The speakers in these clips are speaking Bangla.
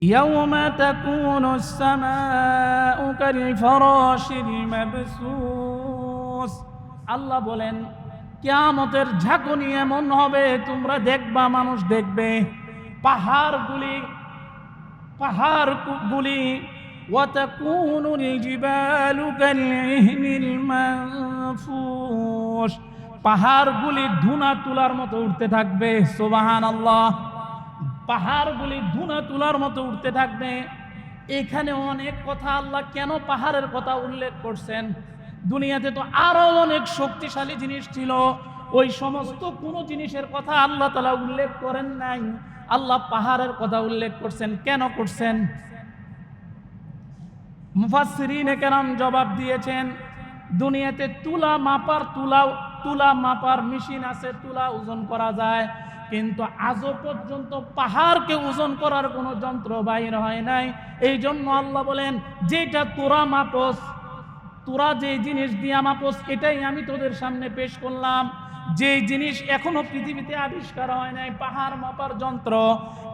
يوم تكون السماء كالفراش المبثوث আল্লাহ বলেন কিয়ামতের ঝাঁকুনি এমন হবে তোমরা দেখবা, মানুষ দেখবে পাহাড়গুলি ওয়াতাকুনুল জিবালু কালইহনিল মানফুশ, পাহাড়গুলি ধুনা তুলার মতো উঠতে থাকবে। সুবহানাল্লাহ, পাহাড়গুলি ধুনা তুলার মতো উঠতে থাকবে। এখানে অনেক কথা, আল্লাহ কেন পাহাড়ের কথা উল্লেখ করছেন? দুনিয়াতে তো আরো অনেক শক্তিশালী জিনিস ছিল, ওই সমস্ত কোনো জিনিসের কথা আল্লাহ তাআলা উল্লেখ করেন নাই। আল্লাহ পাহাড়ের কথা উল্লেখ করছেন, কেন করছেন? মুফাসসিরিনে কেরাম জবাব দিয়েছেন, দুনিয়াতে তুলা মাপার মেশিন আছে, তুলা ওজন করা যায়, কিন্তু আজও পর্যন্ত পাহাড়কে ওজন করার কোনো যন্ত্র বাইর হয় নাই। এই জন্য আল্লাহ বলেন, যেটা তোরা মাপস, তোরা যে জিনিস দিয়া মাপস, এটাই আমি তোদের সামনে পেশ করলাম। যে জিনিস এখনো পৃথিবীতে আবিষ্কার হয় নাই, পাহাড় মাপার যন্ত্র,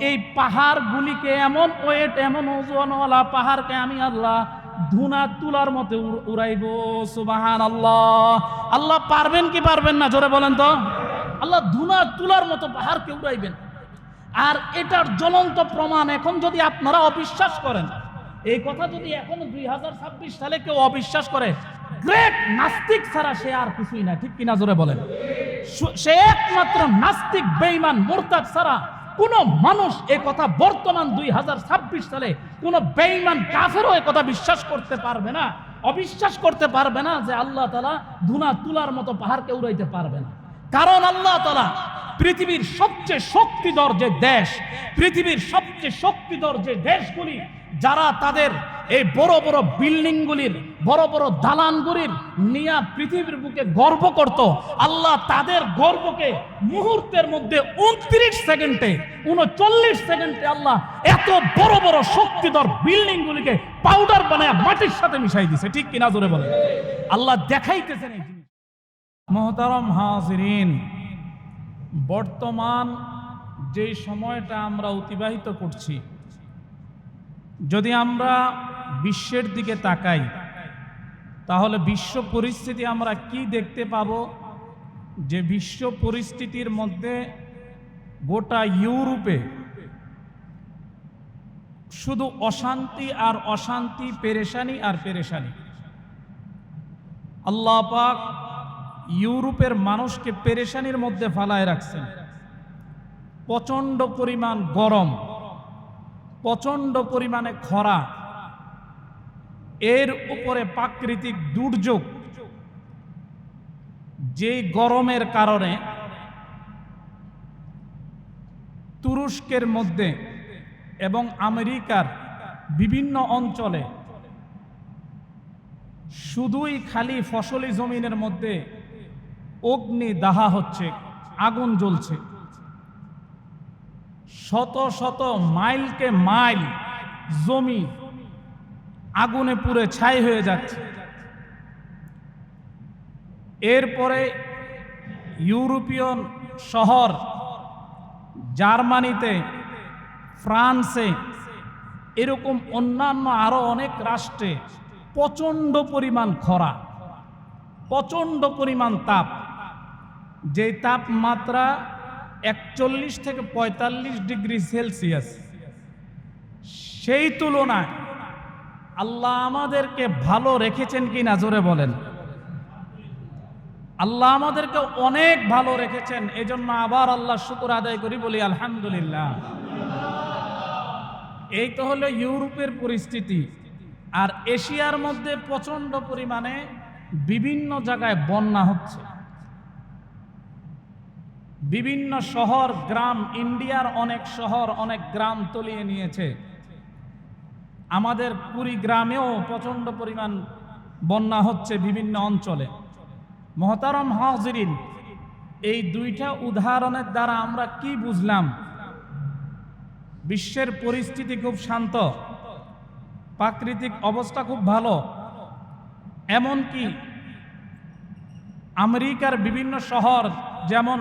এই পাহাড়গুলিকে এমন ওয়েট, এমন ওজনওয়ালা পাহাড়কে আমি আল্লাহ ধুনা তুলার মতো উড়াইব। সুবহানাল্লাহ। আল্লাহ পারবেন কি পারবেন না, জোরে বলেন তো? আল্লাহ ধুনা তুলার মতো পাহাড়কে উড়াইবেন। আর এটার জ্বলন্ত প্রমাণ, এখন যদি আপনারা অবিশ্বাস করেন, এই কথা যদি এখন 2026 সালে কেউ অবিশ্বাস করে, গ্রেট নাস্তিক ছাড়া সে আর কিছুই না, ঠিক কিনা জোরে বলেন? সে একমাত্র নাস্তিক, বেঈমান, মুরতাদ ছাড়া কোন মানুষ এ কথা বর্তমান 2026 সালে কোন বেঈমান কাফেরও এ কথা বিশ্বাস করতে পারবে না, অবিশ্বাস করতে পারবে না যে আল্লাহ তাআলা ধুনা তুলার মতো পাহাড়কে উড়াইতে পারবে না। কারণ আল্লাহ তাআলা পৃথিবীর সবচেয়ে শক্তিধর যে দেশ, পৃথিবীর সবচেয়ে শক্তিধর যে দেশগুলি, যারা তাদের এই বড় বড় বিল্ডিংগুলির, বড় বড় দালানগুলির নিয়ে পৃথিবীর বুকে গর্ব করত, আল্লাহ তাদের গর্বকে মুহূর্তের মধ্যে 29 সেকেন্ডে 39 সেকেন্ডে আল্লাহ এত বড় বড় শক্তিধর বিল্ডিংগুলিকে পাউডার বানায় মাটির সাথে মিশাই দিছে, ঠিক কিনা জোরে বলে? আল্লাহ দেখাইতেছেন এই জিনিস। মুহতারাম হাজিরিন, বর্তমান যে সময়টা আমরা অতিবাহিত করছি, যদি আমরা বিশ্বের দিকে তাকাই, তাহলে বিশ্ব পরিস্থিতি আমরা কি দেখতে পাব? যে বিশ্ব পরিস্থিতির মধ্যে গোটা ইউরোপে শুধু অশান্তি আর অশান্তি, পেরেশানি আর পেরেশানি। আল্লাহ পাক ইউরোপের মানুষকে পেরেশানির মধ্যে ফালায় রাখছেন। প্রচণ্ড পরিমাণ গরম, প্রচণ্ড পরিমাণে খরা, এর উপরে প্রাকৃতিক দুর্যোগ। যেই গরমের কারণে তুরস্কের মধ্যে এবং আমেরিকার বিভিন্ন অঞ্চলে শুধুই খালি ফসলি জমিনের মধ্যে অগ্নি দাহা হচ্ছে, আগুন জ্বলছে। শত শত মাইলকে মাইল জমি আগুনে পুড়ে ছাই হয়ে যাচ্ছে। এরপরে ইউরোপীয় শহর জার্মানিতে, ফ্রান্সে, এরকম অন্যান্য আরো অনেক রাষ্ট্রে প্রচণ্ড পরিমাণ খরা, প্রচণ্ড পরিমাণ তাপ, যে তাপমাত্রা 41 থেকে 45 ডিগ্রি সেলসিয়াস। সেই তুলনায় আল্লাহ আমাদেরকে ভালো রেখেছেন কি না, জোরে বলেন? আল্লাহ আমাদেরকে অনেক ভালো রেখেছেন। এজন্য আবার আল্লাহ শুকর আদায় করি, বলি আলহামদুলিল্লাহ। এই তো হলো ইউরোপের পরিস্থিতি। আর এশিয়ার মধ্যে প্রচণ্ড পরিমাণে বিভিন্ন জায়গায় বন্যা হচ্ছে। বিভিন্ন শহর গ্রাম, ইন্ডিয়ার অনেক শহর অনেক গ্রাম তলিয়ে নিয়েছে। আমাদের কুড়িগ্রামেও প্রচণ্ড পরিমাণ বন্যা হচ্ছে বিভিন্ন অঞ্চলে। মুহতারাম হাজিরিন, এই দুইটা উদাহরণের দ্বারা আমরা কি বুঝলাম? বিশ্বের পরিস্থিতি খুব শান্ত, প্রাকৃতিক অবস্থা খুব ভালো। এমনকি আমেরিকার বিভিন্ন শহর যেমন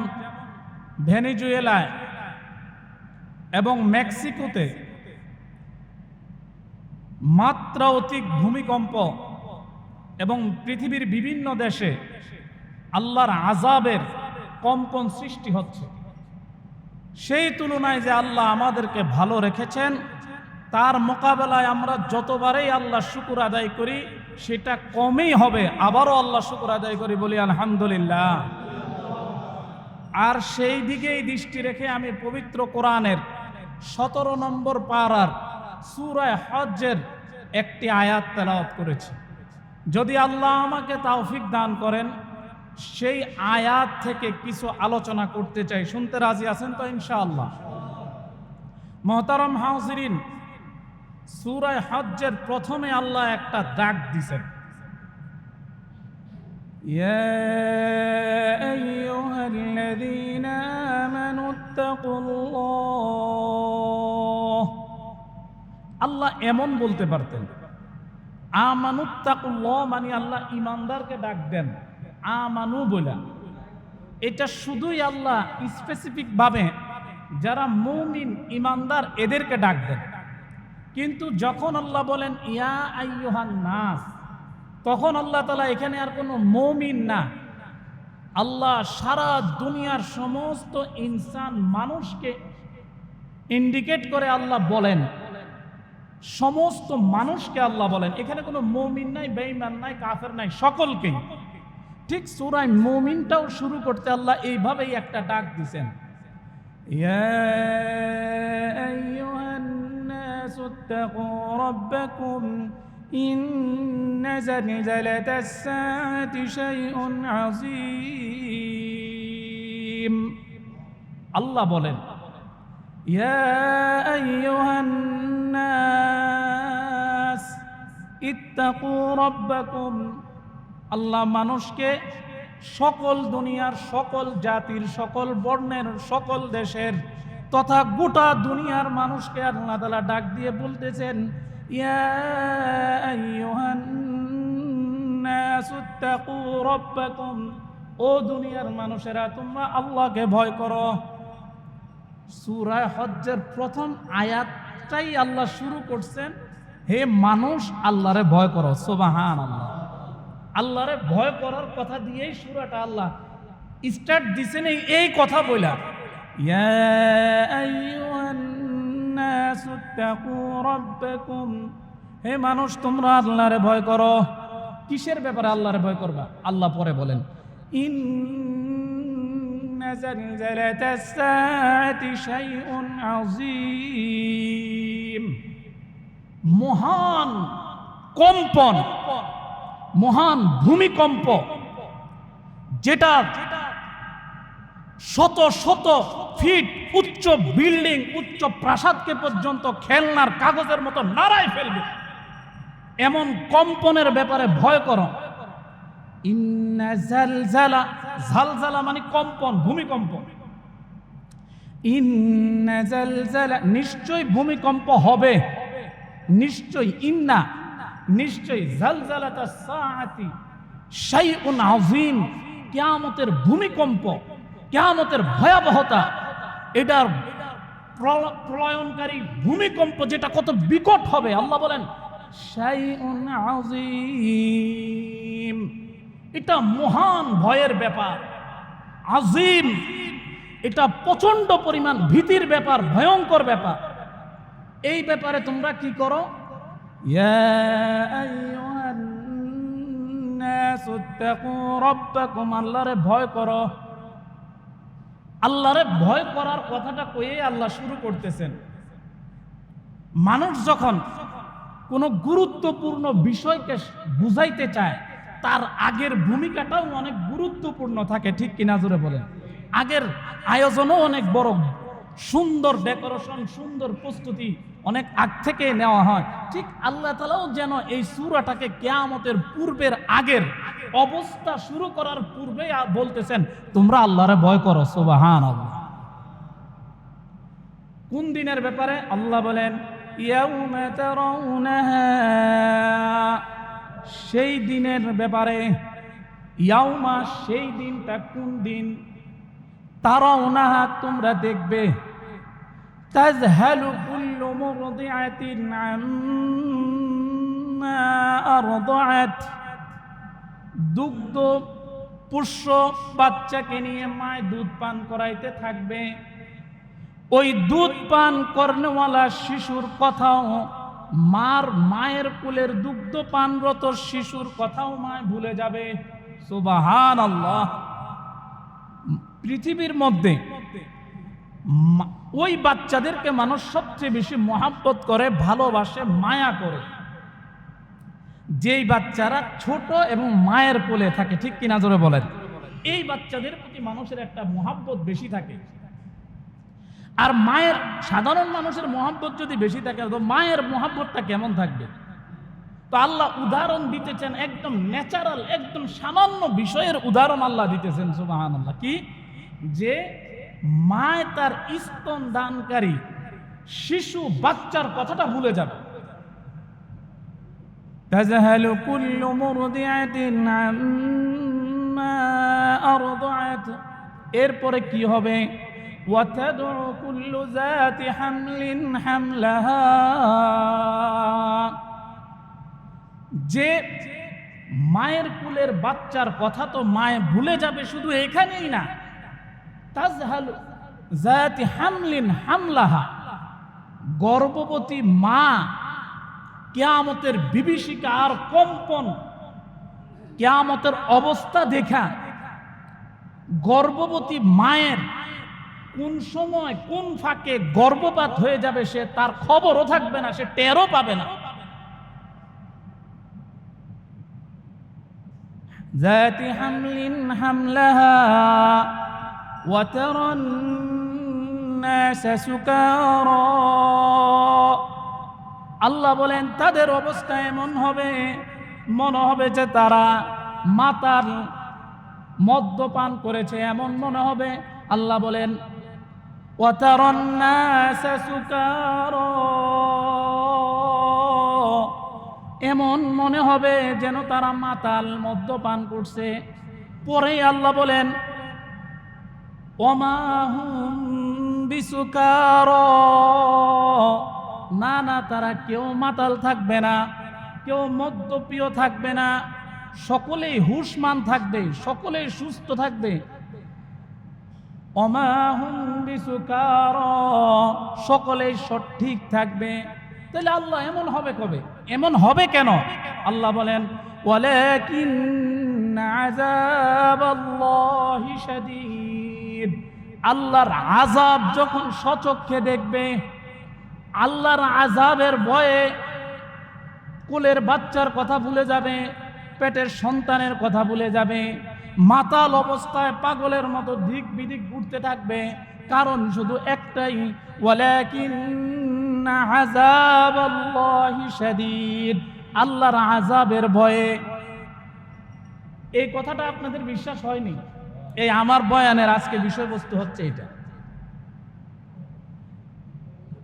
ভেনেজুয়েলায় এবং মেক্সিকোতে মাত্রাতিরিক্ত ভূমিকম্প এবং পৃথিবীর বিভিন্ন দেশে আল্লাহর আযাবের কম্পন সৃষ্টি হচ্ছে, সেই তুলনায় যে আল্লাহ আমাদেরকে ভালো রেখেছেন তার মোকাবেলায় আমরা যতবারই আল্লাহ শুকর আদায় করি সেটা কমই হবে। আবারও আল্লাহ শুকর আদায় করি, বলি আলহামদুলিল্লাহ। আর সেই দিকেই দৃষ্টি রেখে আমি পবিত্র কোরআনের 17 নম্বর পারার সূরা হজ্জের একটি আয়াত তেলাওয়াত করেছি। যদি আল্লাহ আমাকে তৌফিক দান করেন সেই আয়াত থেকে কিছু আলোচনা করতে চাই। শুনতে রাজি আছেন তো ইনশাআল্লাহ? মুহতারাম হাজিরিন, সূরা হজ্জের প্রথমে আল্লাহ একটা ডাক দিয়েছেন, ইয়া আইয়ুহাল্লাযীনা আমানুত্তাকুল্লাহ। আল্লাহ এমন বলতে পারতেন, আমানুত্তাকুল্লাহ মানে আল্লাহ ইমানদারকে ডাক দেন আমানু বলে। এটা শুধুই আল্লাহ স্পেসিফিক ভাবে যারা মুমিন ইমানদার এদেরকে ডাক দেন। কিন্তু যখন আল্লাহ বলেন ইয়া আইয়ুহান নাস, তখন আল্লাহ তাআলা এখানে আর কোনো মুমিন না, আল্লাহ সারা দুনিয়ার সমস্ত ইনসান মানুষকে ইন্ডিকেট করে আল্লাহ বলেন, সমস্ত মানুষকে আল্লাহ বলেন। এখানে কোনো মুমিন নাই, বেঈমান নাই, কাফের নাই, সকলকেই। ঠিক সূরা মুমিনটাও শুরু করতে আল্লাহ এইভাবেই একটা ডাক দিয়েছেন, ইয়া আইয়ুহান নাস ইত্তাকু রাব্বাকুম ইন্না জালজালাতাস সাআতি শাইউন আযীম। আল্লাহ বলেন ইয়া আইয়ুহান নাস ইত্তাকু রাব্বাকুম। আল্লাহ মানুষকে সকল দুনিয়ার সকল জাতির সকল বর্ণের সকল দেশের তথা গোটা দুনিয়ার মানুষকে আল্লাহ তাআলা ডাক দিয়ে বলতেছেন, ইয়া আইয়ুহান নাস ইত্তাকু রাব্বাকুম, ও দুনিয়ার মানুষেরা তোমরা আল্লাহকে ভয় করো। সূরা হজ্জের প্রথম আয়াতটাই আল্লাহ শুরু করছেন, হে মানুষ আল্লাহরে ভয় করো। সুবহানাল্লাহ। আল্লাহরে ভয় করার কথা দিয়েই সূরাটা আল্লাহ স্টার্ট দিছেন এই কথা বলা, ইয়া আইয়ুহান নাস ইত্তাকু রাব্বাকুম, হে মানুষ তোমরা আল্লাহরে ভয় করো। কিসের ব্যাপারে আল্লাহরে ভয় করবা? আল্লাহ পরে বলেন ইন্না জালজালাতাস সাআতি শাইউন আযীম। মহান কম্পন, মহান ভূমিকম্প, যেটা শত শত ফিট উচ্চ বিল্ডিং, উচ্চ প্রাসাদকে পর্যন্ত খেলনার কাগজের মতো নাড়ায় ফেলবে, এমন কম্পনের ব্যাপারে ভয় করো। ইন্না জালজালা, জালজালা মানে কম্পন, ভূমিকম্প। ইন্না জালজালা, নিশ্চয়ই ভূমিকম্প হবে, নিশ্চয়ই। ইন্না, নিশ্চয়ই। জালজালাতাস সাআতি শাইউন আযীম, কিয়ামতের ভূমিকম্প, কিয়ামতের ভয়াবহতা, এটার প্রলয়নকারী ভূমিকম্প যেটা কত বিকট হবে। আল্লাহ বলেন শাইউন আযীম, এটা মহান ভয়ের ব্যাপার। আযীম, এটা প্রচন্ড পরিমাণ ভীতির ব্যাপার, ভয়ঙ্কর ব্যাপার। এই ব্যাপারে তোমরা কি করো? ইয়া আইয়ুহান নাস ইত্তাকু রাব্বাকুম, আল্লাহরে ভয় করো। আল্লাহরে ভয় করার কথাটা কইয়ে আল্লাহ শুরু করতেছেন। মানুষ যখন কোনো গুরুত্বপূর্ণ বিষয়কে বুঝাইতে চায় তার আগের ভূমিকাটাও অনেক গুরুত্বপূর্ণ থাকে, ঠিক কিনা জোরে বলেন? আগের আয়োজনও অনেক বড়, সুন্দর ডেকোরেশন, সুন্দর প্রস্তুতি অনেক আগ থেকে নেওয়া হয়। ঠিক আল্লাহ তাআলাও যেন এই সূরাটাকে কিয়ামতের পূর্বের আগের অবস্থা শুরু করার পূর্বেই বলতেছেন তোমরা আল্লাহরে ভয় করো। সুবহানাল্লাহ। কোন দিনের ব্যাপারে? আল্লাহ বলেন ইয়াউমা তারাউনাহা, সেই দিনের ব্যাপারে। ইয়াউমা, সেই দিনটা কোন দিন? তারাউনাহা, তোমরা দেখবে। তাযহালু কুল্লু মুরদিআতিন আরদাআত, দুগ্ধ পোষ্য বাচ্চাকে নিয়ে মায় দুধ পান করাইতে থাকবে। ওই দুধ পান করনেওয়ালা শিশুর কথাও মায়ের কোলের দুগ্ধ পানরত শিশুর কথাও মায় ভুলে যাবে। সুবহানাল্লাহ। পৃথিবীর মধ্যে ওই বাচ্চাদেরকে মানুষ সবচেয়ে বেশি মহাব্বত করে, ভালোবাসে, মায়া করে যেই বাচ্চারা ছোট এবং মায়ের কোলে থাকে। ঠিক কিনা জোরে বলেন? এই বাচ্চাদের প্রতি মানুষের একটা মহাব্বত বেশি থাকে। আর মায়ের, সাধারণ মানুষের মহাব্বত যদি বেশি থাকে তো মায়ের মহাব্বতটা কেমন থাকবে? তো আল্লাহ উদাহরণ দিতেছেন, একদম ন্যাচারাল, একদম সামান্য বিষয়ের উদাহরণ আল্লাহ দিতেছেন। সুবহানাল্লাহ। কি? যে মায় তার স্তন দানকারী শিশু বাচ্চার কথাটা ভুলে যাবে। তাযহালু কুল্লু মুরদিআতিন আম্মা আরদাআত, এরপরে কি হবে? ওয়াতাদউ কুল্লু যাতি হামলিন হামলাহা, যে মায়ের কুলের বাচ্চার কথা তো মায়ে ভুলে যাবে। শুধু এখানেই না, তাযহালু যাতি হামলিন হামলাহা, গর্ভবতী মা কিয়ামতের বিভীষিকা আর কম্পন, কিয়ামতের অবস্থা দেখা গর্ভবতী মায়ের কোন সময় কোন ফাঁকে গর্ভপাত হয়ে যাবে সে তার খবরও থাকবে না, সে টেরও পাবে না। যাতি হামলিন হামলাহা ওয়া তারান নাস সুকারা, আল্লাহ বলেন তাদের অবস্থা এমন হবে, মনে হবে যে তারা মাতাল, মদ্যপান করেছে, এমন মনে হবে। আল্লাহ বলেন ওয়া তারান নাস সুকারা, এমন মনে হবে যেন তারা মাতাল, মদ্যপান করছে। পরে আল্লাহ বলেন ওমা হুম বিসুকারা, না না, তারা কেউ মাতাল থাকবে না, কেউ মদ্যপ্রিয় থাকবে না, সকলেই হুশমান থাকবে, সকলেই সুস্থ থাকবে। ওমা হুম বিসুকারা, সকলেই সঠিক থাকবে। তাহলে আল্লাহ এমন হবে কবে? এমন হবে কেন? আল্লাহ বলেন ওয়ালাকিন আযাবাল্লাহি শাদীদ, আল্লাহর আযাব যখন সচক্ষে দেখবে, আল্লাহর আযাবের ভয়ে কোলের বাচ্চার কথা ভুলে যাবে, পেটের সন্তানের কথা ভুলে যাবে, মাতাল অবস্থায় পাগলের মতো দিক বিদিক ঘুরতে থাকবে। কারণ শুধু একটাই, ওয়ালাকিন্না আযাবাল্লাহি শাদীদ, আল্লাহর আযাবের ভয়ে। এই কথাটা আপনাদের বিশ্বাস হয়নি? এই আমার বয়ানের আজকে বিষয়বস্তু হচ্ছে এটা।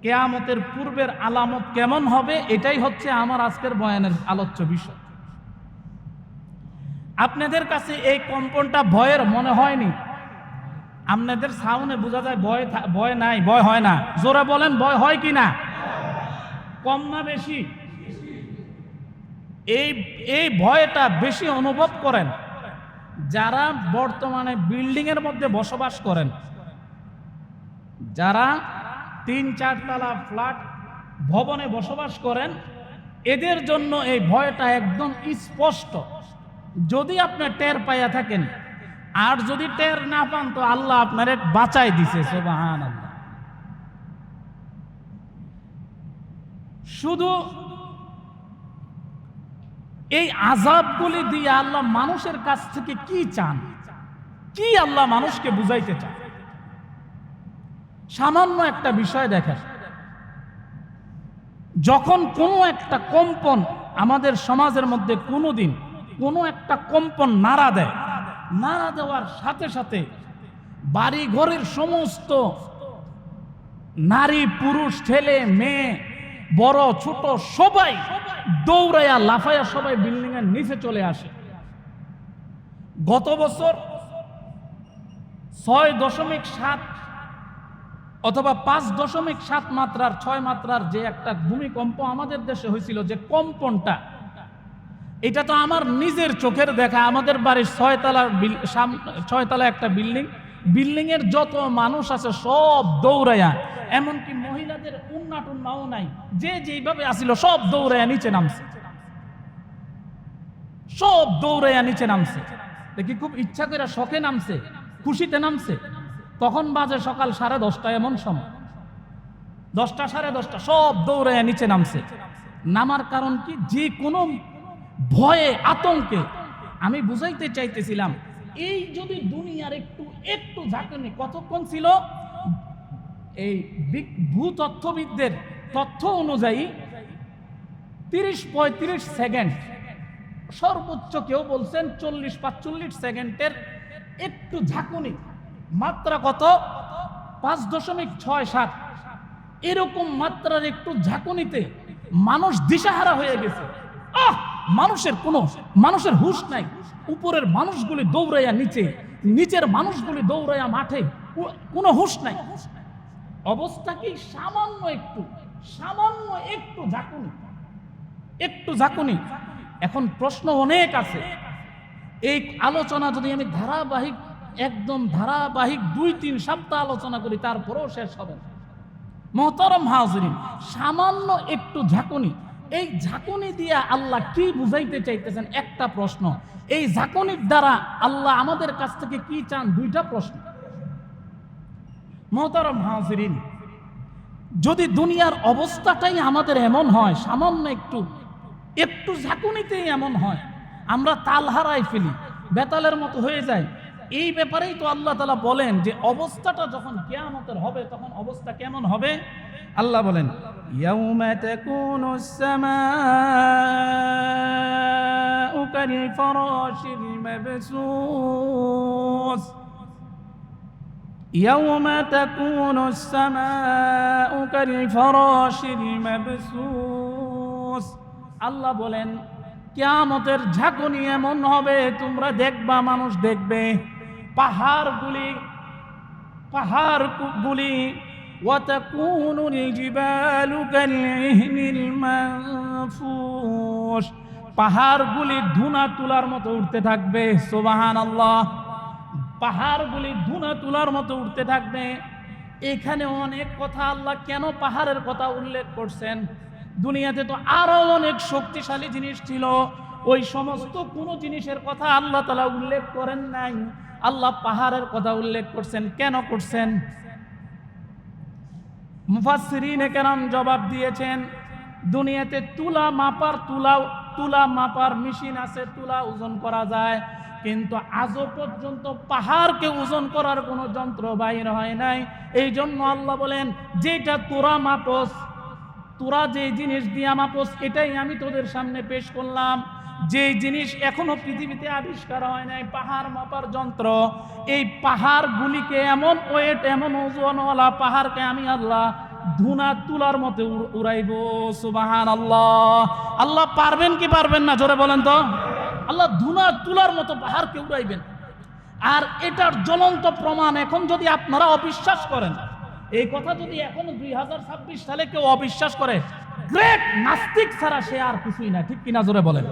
কিয়ামতের পূর্বের আলামত কেমন হবে, এটাই হচ্ছে আমার আজকের বয়ানের আলোচ্য বিষয়। আপনাদের কাছে এই কম্পনটা ভয়ের মনে হয়নি? আপনাদের সাউন্ডে বোঝা যায় ভয় নাই, ভয় হয় না। জোরে বলেন, ভয় হয় কি না? কম না বেশি? এই ভয়টা বেশি অনুভব করেন যারা বর্তমানে বিল্ডিং এর মধ্যে বসবাস করেন, যারা ৩-৪ তলা ফ্ল্যাট ভবনে বসবাস করেন, এদের জন্য এই ভয়টা একদম স্পষ্ট। যদি আপনি টের পাইয়া থাকেন, আর যদি টের না পান তো আল্লাহ আপনারে বাঁচাই দিছে। সুবহানাল্লাহ। শুধু এই আযাবগুলি দিয়ে আল্লাহ মানুষের কাছ থেকে কি চান, কি আল্লাহ মানুষকে বুঝাইতে চান? সামান্য একটা বিষয় দেখেন, যখন কোনো একটা কম্পন আমাদের সমাজের মধ্যে কোনোদিন কোনো একটা কম্পন নাড়া দেয়, নাড়া দেওয়ার সাথে সাথে বাড়ি ঘরের সমস্ত নারী, পুরুষ, ছেলে, মেয়ে, বড় ছোট সবাই দৌড়াইয়া লাফাইয়া সবাই বিল্ডিং এর নিচে চলে আসে। গত বছর 6.7 অথবা 5.7 মাত্রার, 6 মাত্রার যে একটা ভূমিকম্প আমাদের দেশে হয়েছিল, যে কম্পনটা এটা তো আমার নিজের চোখের দেখা। আমাদের বাড়ির 6 তলা একটা বিল্ডিং এর যত মানুষ আছে সব দৌড়াইয়া, এমনকি মহিলাদের উন্নাটুন্নাও নাই, যে যেইভাবে আসিল সব দৌড়াইয়া নিচে নামছে, সব দৌড়াইয়া নিচে নামছে। দেখি খুব ইচ্ছা করে শখে নামছে, খুশিতে নামছে। তখন বাজে সকাল 10:30 এমন সময়, 10টা 10:30, সব দৌড়াইয়া নিচে নামছে। নামার কারণ কি? যে কোনো ভয়ে আতঙ্কে। আমি বুঝাইতে চাইতেছিলাম, এই যদি দুনিয়ার একটু ঝাঁকুনি কতক্ষণ ছিল, এই ভূতত্ত্ববিদদের তথ্য অনুযায়ী 30-35 সেকেন্ড, সর্বোচ্চ কেউ বলছেন 40-45 সেকেন্ডের একটু ঝাঁকুনি, মাত্রা কত 5.67, এরকম মাত্রার একটু ঝাঁকুনিতে মানুষ দিশাহারা হয়ে গেছে। মানুষের হুঁশ নাই। উপরের মানুষগুলি দৌড়াইয়া নিচে, নিচের মানুষগুলি দৌড়াইয়া মাঠে, কোনো হুঁশ নাই। অবস্থা কি? সামান্য একটু ঝাঁকুনি। এখন প্রশ্ন অনেক আছে। এই আলোচনা যদি আমি ধারাবাহিক 2-3 সপ্তাহ আলোচনা করি, তারপরেও শেষ হবে না। মোহতারাম হাজিরিন, সামান্য একটু ঝাঁকুনি, এই ঝাঁকুনি দিয়া আল্লাহ কি বুঝাইতে চাইতেছেন? একটা প্রশ্ন। এই ঝাঁকুনির দ্বারা আল্লাহ আমাদের কাছ থেকে কি চান? 2টা প্রশ্ন। মোহতারাম হাজিরিন, যদি দুনিয়ার অবস্থাটাই আমাদের এমন হয়, সামান্য একটু ঝাঁকুনিতেই এমন হয়, আমরা তাল হারাই ফেলি, বেতালের মতো হয়ে যায়, এই ব্যাপারেই তো আল্লাহ তাআলা বলেন যে অবস্থাটা যখন কিয়ামতের হবে তখন অবস্থা কেমন হবে? আল্লাহ বলেন, ইয়াউমা তাকুনুস সামাউ কাল ফারাশিল মাবসুস, ইয়াউমা তাকুনুস সামাউ কাল ফারাশিল মাবসুস। আল্লাহ বলেন, কিয়ামতের ঝাঁকুনি এমন হবে, তোমরা দেখবা, মানুষ দেখবে, পাহাড়গুলি ওয়াতাকুনুল জিবালু কালইহনিল মানফুশ, পাহাড়গুলি ধুনা তুলার মতো উঠতে থাকবে। সুবহানাল্লাহ, পাহাড়গুলি ধুনা তুলার মতো উঠতে থাকবে। এখানে অনেক কথা, আল্লাহ কেন পাহাড়ের কথা উল্লেখ করছেন? দুনিয়াতে তো আরো অনেক শক্তিশালী জিনিস ছিল, ওই সমস্ত কোনো জিনিসের কথা আল্লাহ তাআলা উল্লেখ করেন নাই। আল্লাহ পাহাড়ের কথা উল্লেখ করছেন। কেন করছেন? মুফাসসিরিনে কেরাম জবাব দিয়েছেন, দুনিয়াতে তুলা মাপার মেশিন আছে, তুলা ওজন করা যায়, কিন্তু আজও পর্যন্ত পাহাড়কে ওজন করার কোনো যন্ত্র বাইর হয় নাই। এই জন্য আল্লাহ বলেন, যেটা তোরা যে জিনিস দিয়া মাপস, এটাই আমি তোদের সামনে পেশ করলাম। যে জিনিস এখনো পৃথিবীতে আবিষ্কার হয় নাই, পাহাড় মাপার যন্ত্র, এই পাহাড়গুলিকে এমন ওয়েট, এমন ওজনওয়ালা পাহাড়কে আমি আল্লাহ ধুনা তুলার মতো উড়াইব। সুবহানাল্লাহ। আল্লাহ পারবেন কি পারবেন না? জোরে বলেন তো। আল্লাহ ধুনা তুলার মতো পাহাড়কে উড়াইবেন। আর এটার জ্বলন্ত প্রমাণ, এখন যদি আপনারা অবিশ্বাস করেন, এই কথা যদি এখন 2026 সালে কেউ অবিশ্বাস করে, গ্রেট নাস্তিক ছাড়া সে আর কিছুই না। ঠিক কিনা? জোরে বলেন।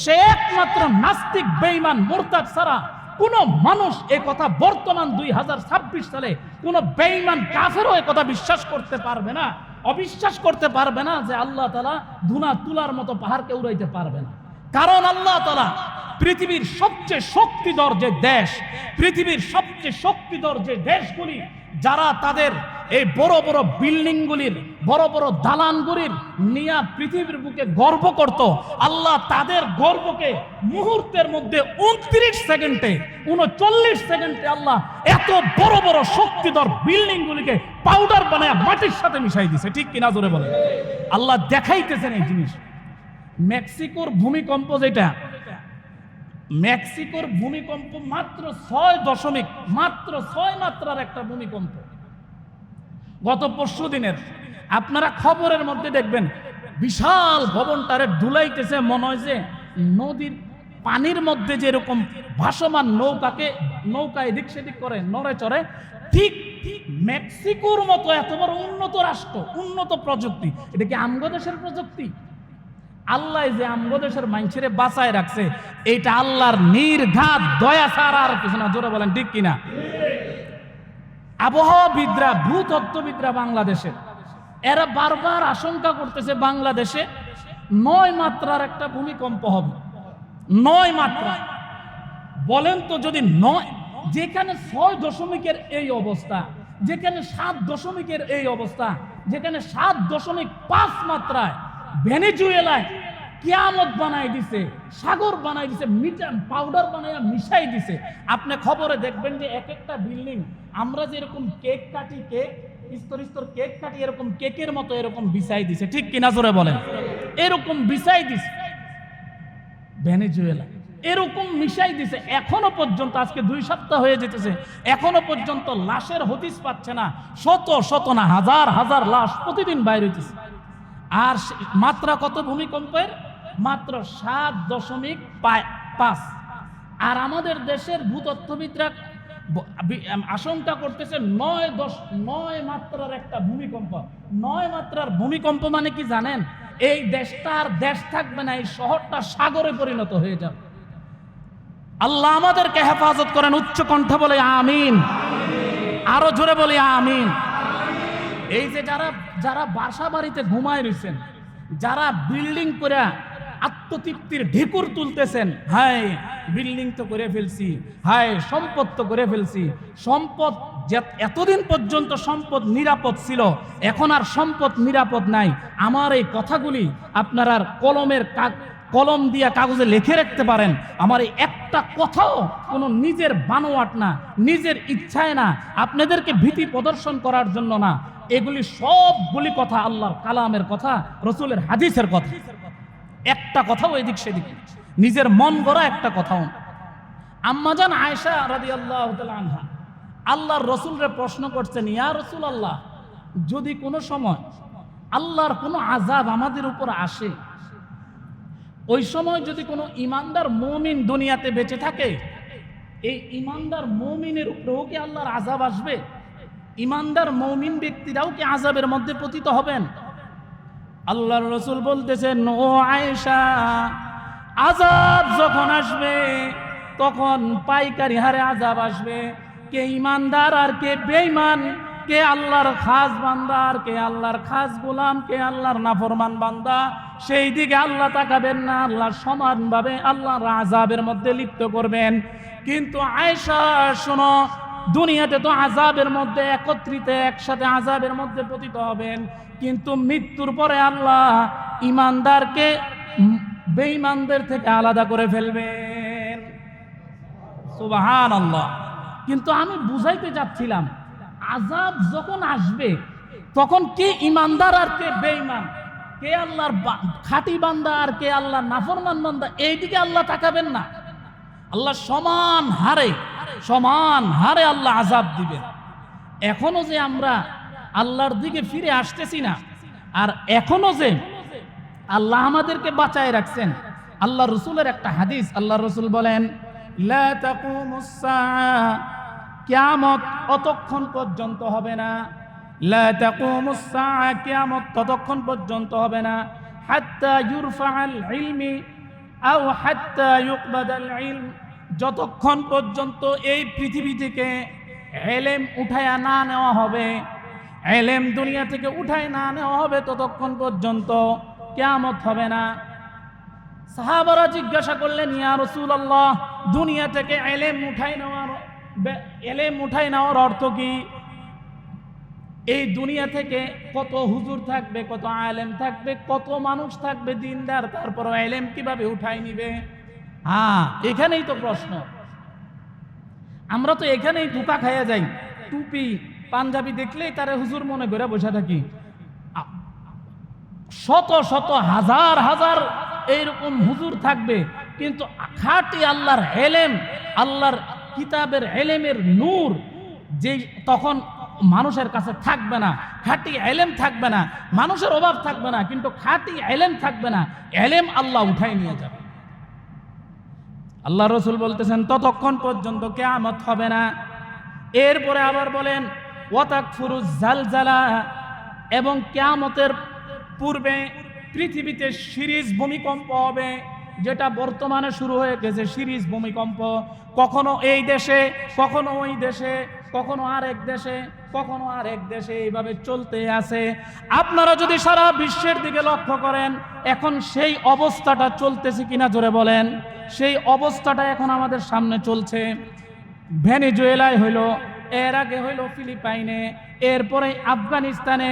সে একমাত্র নাস্তিক, বেঈমান, মুরতাদ ছাড়া কোন মানুষ এই কথা বর্তমান 2026 সালে কোন বেঈমান কাফেরও এই কথা বিশ্বাস করতে পারবে না, অবিশ্বাস করতে পারবে না যে আল্লাহ তাআলা ধুনা তুলার মতো পাহাড়কে উড়াইতে পারবে না। কারণ আল্লাহ তাআলা পৃথিবীর সবচেয়ে শক্তিধর যে দেশ, পৃথিবীর সবচেয়ে শক্তিধর যে দেশগুলি, যারা তাদের এই বড় বড় বিল্ডিংগুলির, বড় বড় দালানগুলির নিয়ে পৃথিবীর বুকে গর্ব করত, আল্লাহ তাদের গর্বকে মুহূর্তের মধ্যে 29 সেকেন্ডে 39 সেকেন্ডে আল্লাহ এত বড় বড় শক্তিধর বিল্ডিংগুলিকে পাউডার বানায় মাটির সাথে মিশাই দিছে। ঠিক কিনা? জোরে বলে। আল্লাহ দেখাইতেছেন এই জিনিস। মেক্সিকোর ভূমিকম্প, যেটা মেক্সিকোর ভূমিকম্প মাত্র 6 মাত্রার একটা ভূমিকম্প, গত পরশু দিনের। আপনারা খবরের মধ্যে দেখবেন বিশাল ভবনটারে ডুলাইতেছে, মনে হয় যে নদীর পানির মধ্যে যেরকম ভাসমান নৌকা এদিক সেদিক করে, নড়ে চড়ে, ঠিক মেক্সিকোর মতো এত বড় উন্নত রাষ্ট্র, উন্নত প্রযুক্তি, এটা কি আমগো দেশের প্রযুক্তি? আল্লাহ যে আমগো দেশের মানুষের বাঁচায় রাখছে, এইটা আল্লাহর নির্ঘাত দয়া ছাড়া আর কিছু না। জোরে বলেন ঠিক কিনা? আবহাওয়াবিদরা, ভূতত্ত্ববিদরা বাংলাদেশের, এরা বারবার আশঙ্কা করতেছে বাংলাদেশে 9 মাত্রার একটা ভূমিকম্প হবে। 9 মাত্রা। বলেন তো, যদি 9, যেখানে 6 দশমিকের এই অবস্থা, যেখানে 7 দশমিকের এই অবস্থা, যেখানে 7.5 মাত্রায় ভেনেজুয়েলায় কিয়ামত বানাই দিছে, সাগর বানাই দিছে, পাউডার বানাইয়া মিশাই দিছে। আপনি খবরে দেখবেন যে এক একটা বিল্ডিং, আমরা যেরকম কেক কাটি, কেক স্তর স্তর কেক কাটি, এরকম কেকের মতো এরকম বিছাই দিছে। ঠিক কিনা জোরে বলেন? এরকম বিছাই দিছে ভেনেজুয়েলা, এরকম মিশাই দিছে। এখনো পর্যন্ত, আজকে 2 সপ্তাহ হয়ে যেতেছে, এখনো পর্যন্ত লাশের হদিস পাচ্ছে না। শত শত না, হাজার হাজার লাশ প্রতিদিন বাইরে হইতেছে। আর মাত্রা কত ভূমিকম্পের? মাত্র 7.5। আর আমাদের দেশের ভূতত্ত্ববিদরা আশঙ্কা করতেছে 9 মাত্রার একটা ভূমিকম্প। 9 মাত্রার ভূমিকম্প মানে কি জানেন? এই দেশটা আর দেশ থাকবে না, এই শহরটা সাগরে পরিণত হয়ে যাবে। আল্লাহ আমাদেরকে হেফাজত করেন। উচ্চ কণ্ঠে বলে আমিন। আরো জোরে বলি আমিন। এই যে যারা বাসা বাড়িতে ঘুমায় রয়েছেন, যারা বিল্ডিং করে আত্মতৃপ্তির ঢেকুর তুলতেছেন, হায় বিল্ডিং তো করে ফেলছি, হায় সম্পদ তো করে ফেলছি। সম্পদ এতদিন পর্যন্ত সম্পদ নিরাপদ ছিল, এখন আর সম্পদ নিরাপদ নাই। আমার এই কথাগুলি আপনারা কলম দিয়া কাগজে লিখে রাখতে পারেন। আমার এই একটা কথাও কোনো নিজের বানোয়াট না, নিজের ইচ্ছায় না, আপনাদেরকে ভীতি প্রদর্শন করার জন্য না। এগুলি সবগুলি কথা আল্লাহর কালামের কথা, রসুলের হাদিসের কথা। একটা কথাও এদিক সেদিক, নিজের মন গড়া একটা কথাও। আম্মাজান আয়েশা রাদিয়াল্লাহু তাআলা আনহা আল্লাহর রসুলরে প্রশ্ন করছেন, ইয়া রাসূলুল্লাহ, যদি কোনো সময় আল্লাহর কোনো আযাব আমাদের উপর আসে, ওই সময় যদি কোনো ইমানদার মুমিন দুনিয়াতে বেঁচে থাকে, এই ইমানদার মুমিনের উপরেও কি আল্লাহর আযাব আসবে? ইমানদার মুমিন ব্যক্তিরাও কি আযাবের মধ্যে পতিত হবেন? আল্লাহর রাসূল বলতেছেন, ও আয়েশা, আযাব যখন আসবে তখন পাইকারি হারে আযাব আসবে। কে ইমানদার আর কে বেঈমান, কে আল্লাহর খাস বান্দা আর কে আল্লাহর খাস গোলাম, কে আল্লাহর নাফরমান বান্দা, সেই দিকে আল্লাহ তাকাবেন না। আল্লাহ সমানভাবে আল্লাহর আযাবের মধ্যে লিপ্ত করবেন। কিন্তু আয়েশা শোনো, দুনিয়াতে তো আযাবের মধ্যে একত্রিত, একসাথে আযাবের মধ্যে পতিত হবেন, কিন্তু মৃত্যুর পরে আল্লাহ ইমানদারকে বেঈমানদের থেকে আলাদা করে ফেলবেন। সুবহানাল্লাহ। কিন্তু আমি বুঝাইতে যাচ্ছিলাম, আযাব যখন আসবে তখন কে ইমানদার আর কে বেঈমান, কে আল্লাহর খাঁটি বান্দা আর কে আল্লাহর নাফরমান বান্দা, এইদিকে আল্লাহ তাকাবেন না। আল্লাহ সমান হারে আল্লাহ আযাব দিবেন। এখনো যে আমরা আল্লাহর দিকে ফিরে আসতেছি না, আর এখনো যে আল্লাহ আমাদেরকে বাঁচায় রাখছেন। আল্লাহ রসুলের একটা হাদিস, আল্লাহ রসুল বলেন, লা তাকুমুস সাআ, কিয়ামত অতক্ষণ পর্যন্ত হবে না। লা তাকুমুস সাআ, কিয়ামত ততক্ষণ পর্যন্ত হবে না, হাত্তা ইউরফাআল ইলমি আও হাত্তা ইউকবাদাল ইলম, যতক্ষণ পর্যন্ত এই পৃথিবী থেকে ইলম উঠায়া না নেওয়া হবে, ইলম দুনিয়া থেকে উঠায় না নেওয়া হবে, ততক্ষণ পর্যন্ত কিয়ামত হবে না। সাহাবারা জিজ্ঞাসা করলেন, ইয়া রাসূলুল্লাহ, দুনিয়া থেকে ইলম উঠাই নেওয়ার অর্থ কি? এই দুনিয়া থেকে কত হুজুর থাকবে, কত আলেম থাকবে, কত মানুষ থাকবে দিনদার, তারপর ইলম কিভাবে উঠাই নিবে? হ্যাঁ, এখানেই তো প্রশ্ন। আমরা তো এখানেই ধোঁকা খাইয়া যাই। টুপি পাঞ্জাবি দেখলেই তারা হুজুর মনে করে বসে থাকি। শত শত হাজার হাজার এইরকম হুজুর থাকবে, কিন্তু খাঁটি আল্লাহর ইলম, আল্লাহর কিতাবের ইলমের নূর যে তখন মানুষের কাছে থাকবে না। খাঁটি ইলম থাকবে না, মানুষের অভাব থাকবে না, কিন্তু খাঁটি ইলম থাকবে না। ইলম আল্লাহ উঠাই নিয়ে যাবে। আল্লাহ রসুল বলতেছেন, ততক্ষণ পর্যন্ত কিয়ামত হবে না। এরপরে আবার বলেন, ওয়াতাকফুরুজ জালজালা, এবং কিয়ামতের পূর্বে পৃথিবীতে সিরিজ ভূমিকম্প হবে, যেটা বর্তমানে শুরু হয়ে গেছে সিরিজ ভূমিকম্প। কখনো এই দেশে, কখনো ওই দেশে, কখনো আরেক দেশে, কখনো আরেক দেশে, এইভাবে চলতে আছে। আপনারা যদি সারা বিশ্বের দিকে লক্ষ্য করেন, এখন সেই অবস্থাটা চলতেছে কিনা জোরে বলেন। সেই অবস্থাটা এখন আমাদের সামনে চলছে। ভেনেজুয়েলায় হইলো, এর আগে হইলো ফিলিপাইনে, এরপরে আফগানিস্তানে,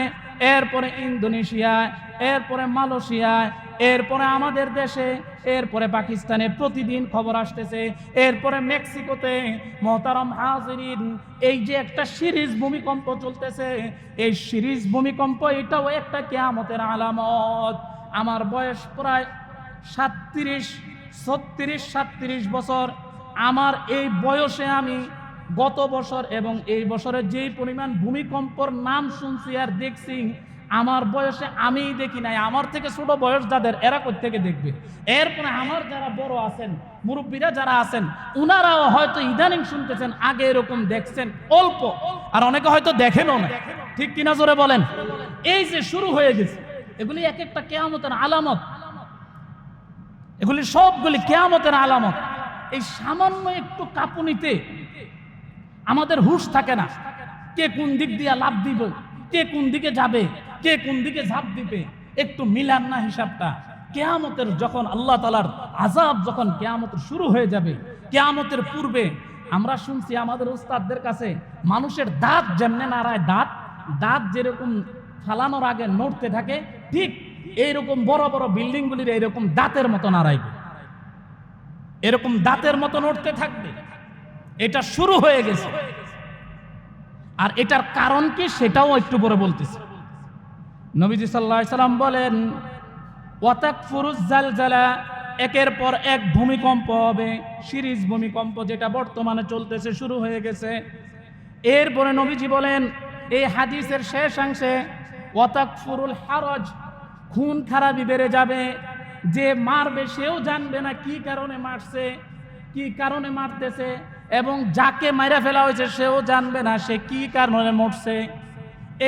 এরপরে ইন্দোনেশিয়া, এরপরে মালয়েশিয়া, এরপরে আমাদের দেশে, এরপরে পাকিস্তানে প্রতিদিন খবর আসতেছে, এরপরে মেক্সিকোতে। মোহতারাম হাজিরিন, এই যে একটা সিরিজ ভূমিকম্প চলতেছে, এই সিরিজ ভূমিকম্প এটাও একটা কিয়ামতের আলামত। আমার বয়স প্রায় 37 বছর। আমার এই বয়সে আমি গত বছর এবং এই বছরে যেই পরিমাণ ভূমিকম্পর নাম শুনছি আর দেখছি, আমার বয়সে আমিই দেখি নাই। আমার থেকে ছোট বয়স যাদের, এরা কোত্থেকে দেখবে? এরপরে আমার যারা বড় আছেন, মুরব্বীরা যারা আছেন, উনারাও হয়তো ইদানিং শুনতেছেন, আগে এরকম দেখছেন অল্প, আর অনেকে হয়তো দেখেনও না। ঠিক কিনা জোরে বলেন। এই যে শুরু হয়ে গেছে, এগুলি এক একটা কিয়ামতের আলামত। এগুলি সবগুলি কিয়ামতের আলামত। এই সামান্য একটু কাঁপুনিতে আমাদের হুঁশ থাকে না, কে কোন দিক দিয়ে লাফ দিবে, কে কোন দিকে যাবে, কে কোন দিকে ঝাঁপ দিবে, একটু মিলান না হিসাবটা। কিয়ামতের যখন আল্লাহ তাআলার আযাব যখন কিয়ামতের শুরু হয়ে যাবে, কিয়ামতের পূর্বে আমরা শুনছি আমাদের উস্তাদদের কাছে, মানুষের দাঁত যেমনে নাড়ায়, দাঁত যেরকম ফালানোর আগে নড়তে থাকে, ঠিক এইরকম বড় বড় বিল্ডিংগুলির এইরকম দাঁতের মতো নাড়াইবে, এরকম দাঁতের মতো নড়তে থাকবে। এটা শুরু হয়ে গেছে। আর এটার কারণ কি সেটাও একটু পরে বলতেছি। নবীজি সাল্লাল্লাহু আলাইহি সাল্লাম বলেন, ওয়াতাকফুরুজ জালজালা, একের পর এক ভূমিকম্প হবে, সিরিজ ভূমিকম্প যেটা বর্তমানে চলতেছে, শুরু হয়ে গেছে। এরপরে নবীজি বলেন এই হাদিসের শেষাংশে, ওয়াতাকফুরুল হারাজ, খুন খারাপি বেড়ে যাবে। যে মারবে সেও জানবে না কি কারণে মারছে, কি কারণে মারতেছে, এবং যাকে মাইরা ফেলা হয়েছে সেও জানবে না সে কি কারণে মরছে।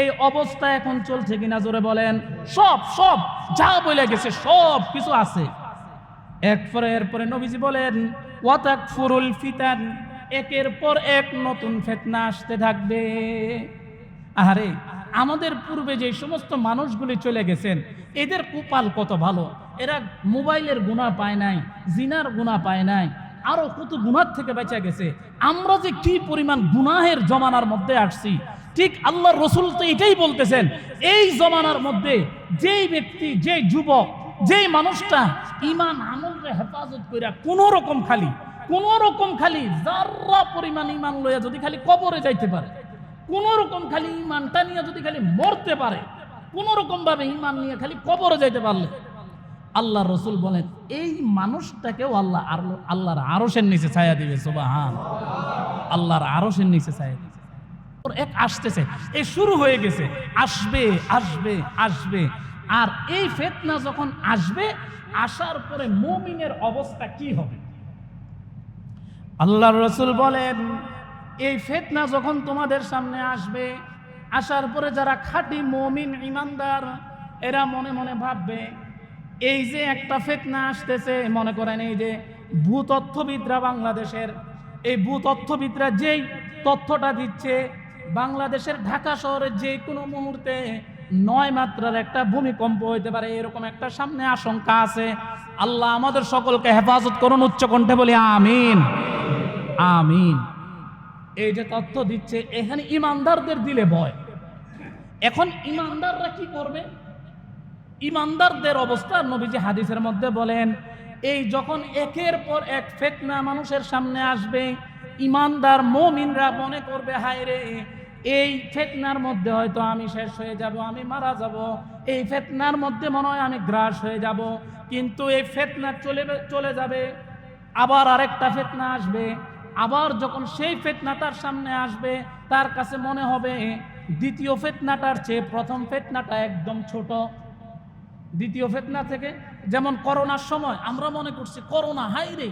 এই অবস্থা এখন চলছে কিনা জোরে বলেন। সব যা বলে গেছে সব কিছু আছে। এরপরে নবীজি বলেন, ওয়াতাকফুরুল ফিতান, একের পর এক নতুন ফিতনা আসতে থাকবে। আরে আমাদের পূর্বে যে সমস্ত মানুষগুলি চলে গেছেন, এদের কপাল কত ভালো, এরা মোবাইলের গুনাহ পায় নাই, জিনার গুনাহ পায় নাই, আরো কত গুনাহ থেকে বেঁচে গেছে। আমরা যে কি পরিমাণ গুনাহের জমানার মধ্যে আসছি। ঠিক আল্লাহর রাসূল তো এটাই বলতেছেন, এই জমানার মধ্যে যেই ব্যক্তি, যেই যুবক, যেই মানুষটা ঈমান আমলকে হেফাজত কইরা কোন রকম খালি যারা পরিমাণ ঈমান লইয়া যদি খালি কবরে যাইতে পারে, কোন রকম খালি ঈমানটা নিয়ে যদি খালি মরতে পারে, কোন রকম ভাবে ঈমান নিয়ে খালি কবরে যাইতে পারলে, আল্লাহর রাসূল বলেন এই মানুষটাকেও আল্লাহর আরশের নিচে ছায়া দিবে। সুবহানাল্লাহ, আল্লাহর আরশের নিচে ছায়া দিবে। এক আসতেছে, এই শুরু হয়ে গেছে, আসবে। আর এই ফিতনা যখন আসবে, আসার পরে মুমিনের অবস্থা কি হবে? আল্লাহর রাসূল বলেন এই ফিতনা যখন তোমাদের সামনে আসবে, আসার পরে যারা খাঁটি মুমিন ঈমানদার, এরা মনে মনে ভাববে এই যে একটা ফিতনা আসতেছে, মনে করেন এই যে ভূতত্ত্ববিদরা, বাংলাদেশের এই ভূতত্ত্ববিদরা যেই তথ্যটা দিচ্ছে, বাংলাদেশের ঢাকা শহরে যে কোনো মুহূর্তে 9 মাত্রার একটা ভূমিকম্প হইতে পারে, এরকম একটা সামনে আশঙ্কা আছে। আল্লাহ আমাদের সকলকে হেফাজত করুন, উচ্চ কণ্ঠে বলি আমিন, আমিন। এই যে তথ্য দিচ্ছে, এখানে ঈমানদারদের দিলে ভয়। এখন ঈমানদাররা কি করবে? ঈমানদারদের অবস্থা নবীজি হাদিসের মধ্যে বলেন, এই যখন একের পর এক ফিতনা মানুষের সামনে আসবে, ঈমানদার মুমিনরা মনে করবে হায় রে, এই ফিতনার মধ্যে হয়তো আমি শেষ হয়ে যাব, আমি মারা যাব, এই ফিতনার মধ্যে মনে হয় আমি গ্রাস হয়ে যাব। কিন্তু এই ফিতনা চলে যাবে, আবার আরেকটা ফিতনা আসবে। আবার যখন সেই ফিতনা তার সামনে আসবে, তার কাছে মনে হবে দ্বিতীয় ফিতনাটার চেয়ে প্রথম ফিতনাটা একদম ছোট। দ্বিতীয় ফিতনা থেকে, যেমন করোনার সময় আমরা মনে করছি করোনা, হাই রে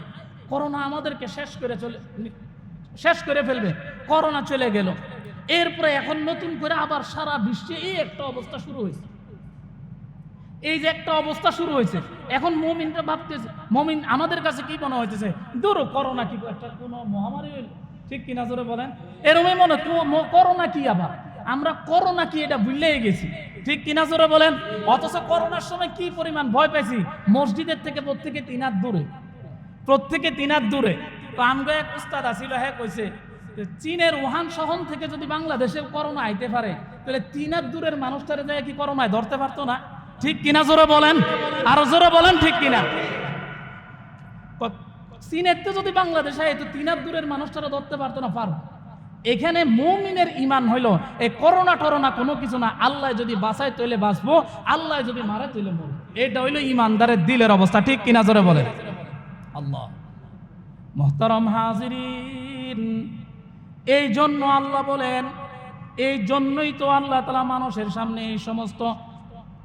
করোনা আমাদেরকে শেষ করে ফেলবে, করোনা চলে গেল। এরপরে এখন নতুন করে আবার সারা বিশ্বে এই একটা অবস্থা শুরু হয়েছে। এই যে একটা অবস্থা শুরু হয়েছে, এখন মুমিনরা ভাবতেছে, মুমিন আমাদের কাছে কি মনে হইতেছে, ধরো করোনা কি একটা কোনো মহামারী হইল, ঠিক কিনা জোরে বলেন? এরকমই মনে করোনা কি, আবার আমরা করোনা কি এটা ভুলেই গেছি, ঠিক কিনা জোরে বলেন? অথচ করোনার সময় কি পরিমাণ ভয় পাইছি, মসজিদের থেকে প্রত্যেকে 3 হাত দূরে, প্রত্যেকে 3 হাত দূরে। তো আমগো এক উস্তাদ আসিল, হ্যাঁ কইছে চীনের উহান শহর থেকে যদি বাংলাদেশে করোনা আইতে পারে তাহলে 3 হাত দূরের মানুষটারে যায় কি করোনায় ধরতে পারতো না? ঠিক কিনা জোরে বলেন, আরো জোরে বলেন, ঠিক কিনা? চীনের তো যদি বাংলাদেশে এই তো 3 হাত দূরের মানুষটারা ধরতে পারতো না, পারবো। এখানে মুমিনের ঈমান হইল এই করোনা টরোনা কোনো কিছু না, আল্লাহ যদি বাঁচায় তৈলে বাঁচবো, আল্লাহ যদি মারে তৈলে মরবো। এটা হইল ঈমানদারের দিলের অবস্থা, ঠিক কিনা জোরে বলেন? আল্লাহ মুহতারাম হাজিরিন, এই জন্য আল্লাহ বলেন, এই জন্যই তো আল্লাহ তাআলা মানুষের সামনে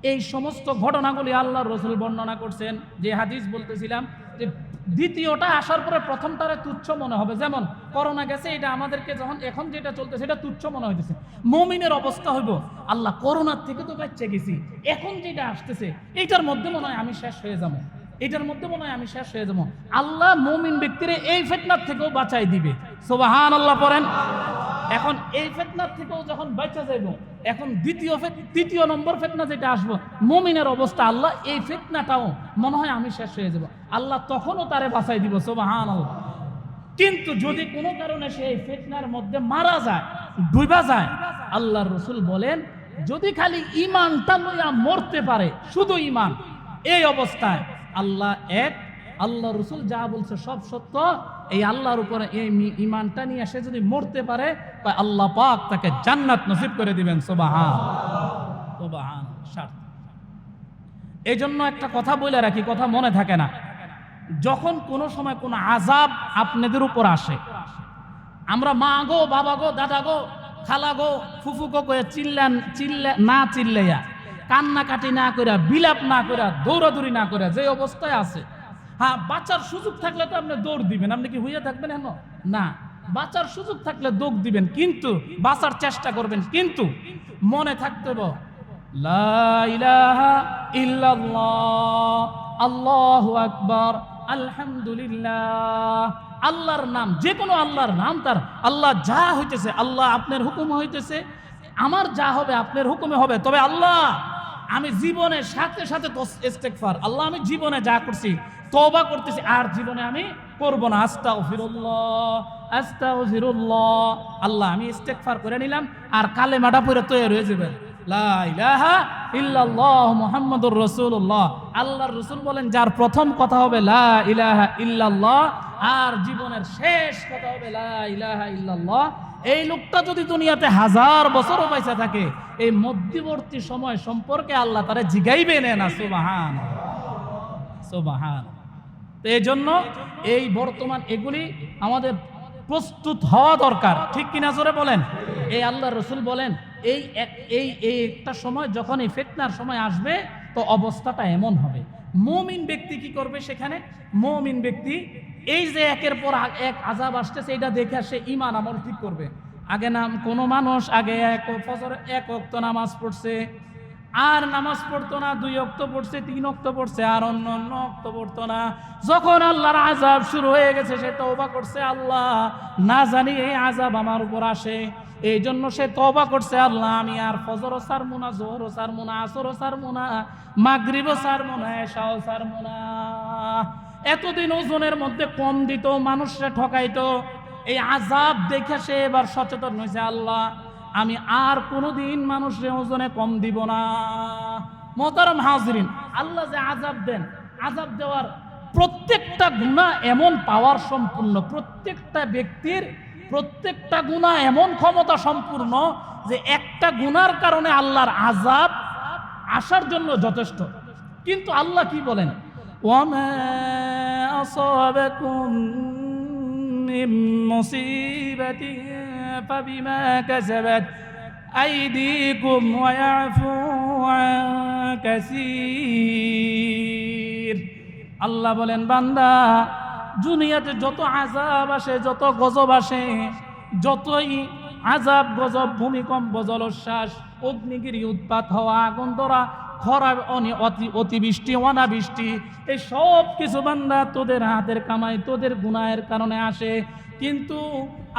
এই সমস্ত ঘটনাগুলি আল্লাহর রাসূল বর্ণনা করছেন। যে হাদিস বলতেছিলাম যে দ্বিতীয়টা আসার পরে প্রথমটারে তুচ্ছ মনে হবে, যেমন করোনা গেছে, এটা আমাদেরকে যখন এখন যেটা চলতেছে এটা তুচ্ছ মনে হইতেছে। মুমিনের অবস্থা হইব, আল্লাহ করোনার থেকে তো বাঁচতে গেছি, এখন যেটা আসতেছে এইটার মধ্যে মনে হয় আমি শেষ হয়ে যাবো, এটার মধ্যে মনে হয় আমি শেষ হয়ে যাবো। আল্লাহ মুমিন ব্যক্তিরে এই ফিতনার থেকেও বাঁচাই দিবে, সুবহানাল্লাহ পড়েন। এখন এই ফিতনার থেকেও যখন বাঁচা যাইব, এখন দ্বিতীয় নম্বর ফিতনা যেটা আসবো, মুমিনের অবস্থা, আল্লাহ এই ফিতনাটাও মনে হয় আমি শেষ হয়ে যাব, আল্লাহ তখনও তারে বাঁচাই দিব, সুবহানাল্লাহ। কিন্তু যদি কোনো কারণে সে এই ফিতনার মধ্যে মারা যায়, ডুবা যায়, আল্লাহর রাসূল বলেন যদি খালি ঈমানটা লইয়া মরতে পারে, শুধু ঈমান, এই অবস্থায় আল্লাহ এক, আল্লাহ রাসূল যা বলছে সব সত্য, এই আল্লাহর উপরে এই ঈমানটা নিয়ে সে যদি মরতে পারে, আল্লাহ পাক তাকে জান্নাত নসিব করে দিবেন, সুবহানাল্লাহ। এই জন্য একটা কথা বলে রাখি, কথা মনে থাকে না, যখন কোনো সময় কোনো আযাব আপনাদের উপর আসে, আমরা মা গো, বাবা গো, দাদা গো, খালা গো, ফুফু গো কয়ে চিল্লাইয়া কান্নাকাটি না করে, বিলাপ না করে, দৌড়াদৌড়ি না করে যে অবস্থায় আছে, হ্যাঁ বাঁচার সুযোগ থাকলে তো আপনি দৌড় দিবেন, আপনি কি হইয়া থাকবেন? এখন না, বাঁচার সুযোগ থাকলে দৌড় দিবেন, কিন্তু বাঁচার চেষ্টা করবেন, কিন্তু মনে থাকতে হবে লা ইলাহা ইল্লাল্লাহ, আল্লাহু আকবার, আলহামদুলিল্লাহ। আল্লাহর নাম, যে কোনো আল্লাহর নাম, তার আল্লাহ যা হইতেছে, আল্লাহ আপনার হুকুম হইতেছে, আমার যা হবে আপনার হুকুমে হবে, তবে আল্লাহ আমি জীবনের সাথে সাথে ইস্তেগফার, আল্লাহ আমি জীবনে যা করছি তওবা করতেছি, আর জীবনে আমি করব না, আস্তাগফিরুল্লাহ আস্তাগফিরুল্লাহ, আল্লাহ আমি ইস্তেগফার করে নিলাম, আর কালেমাটা পড়ে তৈরি হয়ে যাবেন লা ইলাহা ইল্লাল্লাহ মুহাম্মাদুর রাসূলুল্লাহ। আল্লাহর রাসূল বলেন যার প্রথম কথা হবে লা ইলাহা ইল্লাল্লাহ, আর জীবনের শেষ কথা হবে লা ইলাহা ইল্লাল্লাহ, এই লোকটা যদি দুনিয়াতে 1000 বছরও পয়সা থাকে, এই মধ্যবর্তী সময় সম্পর্কে আল্লাহ তারে জিগাইবেন না, সুবহান। তো এই জন্য এই বর্তমান এগুলি আমাদের প্রস্তুত হওয়া দরকার, ঠিক কিনা জোরে বলেন? এই আল্লাহর রাসূল বলেন এই একটা সময় যখন এই ফিতনার সময় আসবে, তো অবস্থাটা এমন হবে, মুমিন ব্যক্তি কি করবে সেখানে? মুমিন ব্যক্তি এই যে একের পর এক আযাব আসতেছে, এটা দেখে সে ঈমান আমল ঠিক করবে। আগে কোনো মানুষ আগে ফজর 1 ওয়াক্ত নামাজ পড়ছে, আর নামাজ পড়তো না, 2 ওয়াক্ত পড়ছে, 3 ওয়াক্ত পড়ছে, আর অন্য ওয়াক্ত পড়তো না। যখন আল্লাহর আযাব শুরু হয়ে গেছে, সে তওবা করছে, আল্লাহ না জানি এই আযাব আমার উপর আসে, এই জন্য সে তওবা করছে, আল্লাহ আমি আর ফজরও ছাড়বো না, যোহরও ছাড়বো না, আসরও ছাড়বো না, মাগরিবও ছাড়বো না, এশাও ছাড়বো না। এতদিন ওজনের মধ্যে কম দিত, মানুষরা ঠকাইতো, এই আযাব দেখে সে এবার সচেতন হয়েছে, আল্লাহ আমি আর কোনোদিন মানুষের ওজনে কম দিব না। মুহতারাম হাজিরিন, আল্লাহ যে আযাব দেন, আযাব দেওয়ার প্রত্যেকটা গুনাহ এমন পাওয়ার সম্পূর্ণ, প্রত্যেকটা ব্যক্তির প্রত্যেকটা গুনাহ এমন ক্ষমতা সম্পূর্ণ যে একটা গুনার কারণে আল্লাহর আযাব আসার জন্য যথেষ্ট। কিন্তু আল্লাহ কি বলেন? ওয়ামা আসাবাকুম মিন মুসিবাতিন ফাবিমা কাসাবাত আইদিকুম ওয়া ইয়াফু আন কাসীর। আল্লাহ বলেন, বান্দা দুনিয়াতে যত আযাব আসে, যত গজব আসে, যতই আযাব গজব, ভূমিকম্প, জলোচ্ছ্বাস, অগ্নিগিরি উৎপাত হওয়া, আগুন ধরা, খরা, অতিবৃষ্টি, অনাবৃষ্টি, এই সব কিছু বান্দা তোদের হাতের কামাই, তোদের গুনাহের কারণে আসে। কিন্তু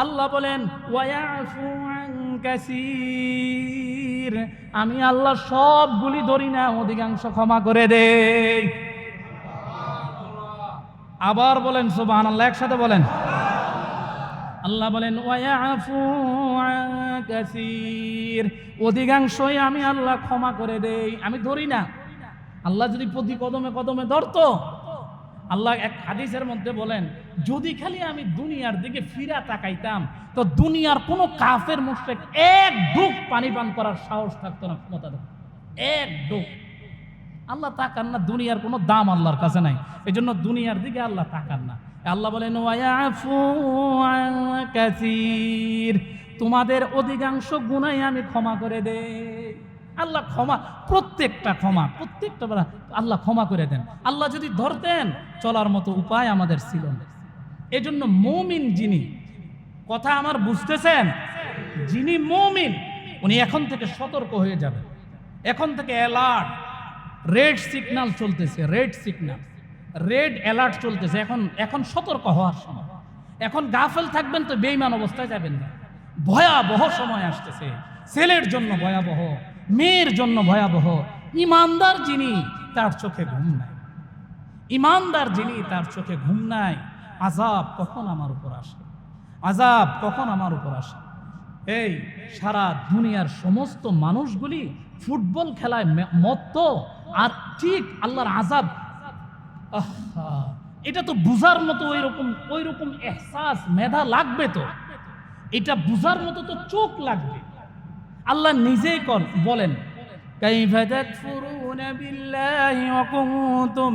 আল্লাহ বলেন ওয়ায়াফু আন কাসীর, আমি আল্লাহ সবগুলি ধরি না, অধিকাংশ ক্ষমা করে দেই। আবার বলেন সুবহানাল্লাহ, একসাথে বলেন। আল্লাহ বলেন ওয়ায়াফু আন কাসীর, অধিকাংশই আমি আল্লাহ ক্ষমা করে দেই, আমি ধরি না। আল্লাহ যদি প্রতি কদমে কদমে ধরতো, আল্লাহ এক হাদিসের মধ্যে বলেন যদি খালি আমি দুনিয়ার দিকে ফিরা তাকাইতাম তো দুনিয়ার কোনো কাফের মুশরিক এক ঢুক পানি পান করার সাহস থাকতো না, ক্ষমতা থাকতো এক ঢুক। আল্লাহ তাকান না, দুনিয়ার কোনো দাম আল্লাহর কাছে নাই, এই জন্য দুনিয়ার দিকে আল্লাহ তাকান না। আল্লাহ বলেন ওয়ায়াফু আন কাসীর, তোমাদের অধিকাংশ গুনাহ আমি ক্ষমা করে দেই। আল্লাহ ক্ষমা, প্রত্যেকটা আল্লাহ ক্ষমা করে দেন। আল্লাহ যদি ধরতেন চলার মতো উপায় আমাদের ছিল না। এই জন্য মুমিন যিনি, কথা আমার বুঝতেছেন, যিনি মুমিন উনি এখন থেকে সতর্ক হয়ে যাবেন। এখন থেকে অ্যালার্ট, রেড সিগন্যাল চলতেছে, রেড অ্যালার্ট চলতেছে। এখন সতর্ক হওয়ার সময়। এখন গাফেল থাকবেন তো বেঈমান অবস্থায় যাবেন না। ভয়াবহ সময় আসতেছে, ছেলের জন্য ভয়াবহ, মেয়ের জন্য ভয়াবহ। ইমানদার যিনি তার চোখে ঘুম নাই, ইমানদার যিনি তার চোখে ঘুম নাই। আযাব কখন আমার উপর আসে, আযাব কখন আমার উপর আসে। এই সারা দুনিয়ার সমস্ত মানুষগুলি ফুটবল খেলায় মত্ত, আর ঠিক আল্লাহর আযাব, এটা তো বুঝার মতো ওই রকম এহসাস, মেধা লাগবে তো, এটা বুঝার মতো তো চোখ লাগবে। আল্লাহ নিজেই বলেন কাইফা তাকফুরুনা বিল্লাহি ওয়া কুনতুম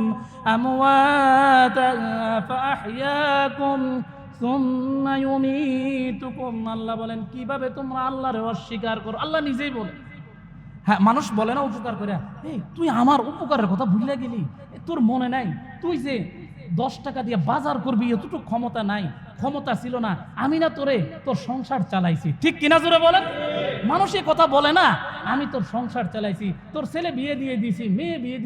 আমওয়াতান ফাআহইয়াকুম সুম্মা ইউমীতুকুম। আল্লাহ বলেন কিভাবে তোমরা আল্লাহরে অস্বীকার করো। আল্লাহ নিজেই বলেন। হ্যাঁ, মানুষ বলে না উপকার করে, এই তুই আমার উপকারের কথা ভুলে গেলি, তোর মনে নাই তুই যে 10 টাকা দিয়ে বাজার করবি এতটুকু ক্ষমতা নাই, ক্ষমতা ছিল না, আমি না তোর সংসার চালাইছি। ঠিক কিনা জোরে বলেন? মানুষ এ কথা বলে না, আমি তোর সংসার চালাইছি, তোর ছেলে বিয়ে দিয়ে দিছি, মেয়ে বিয়ে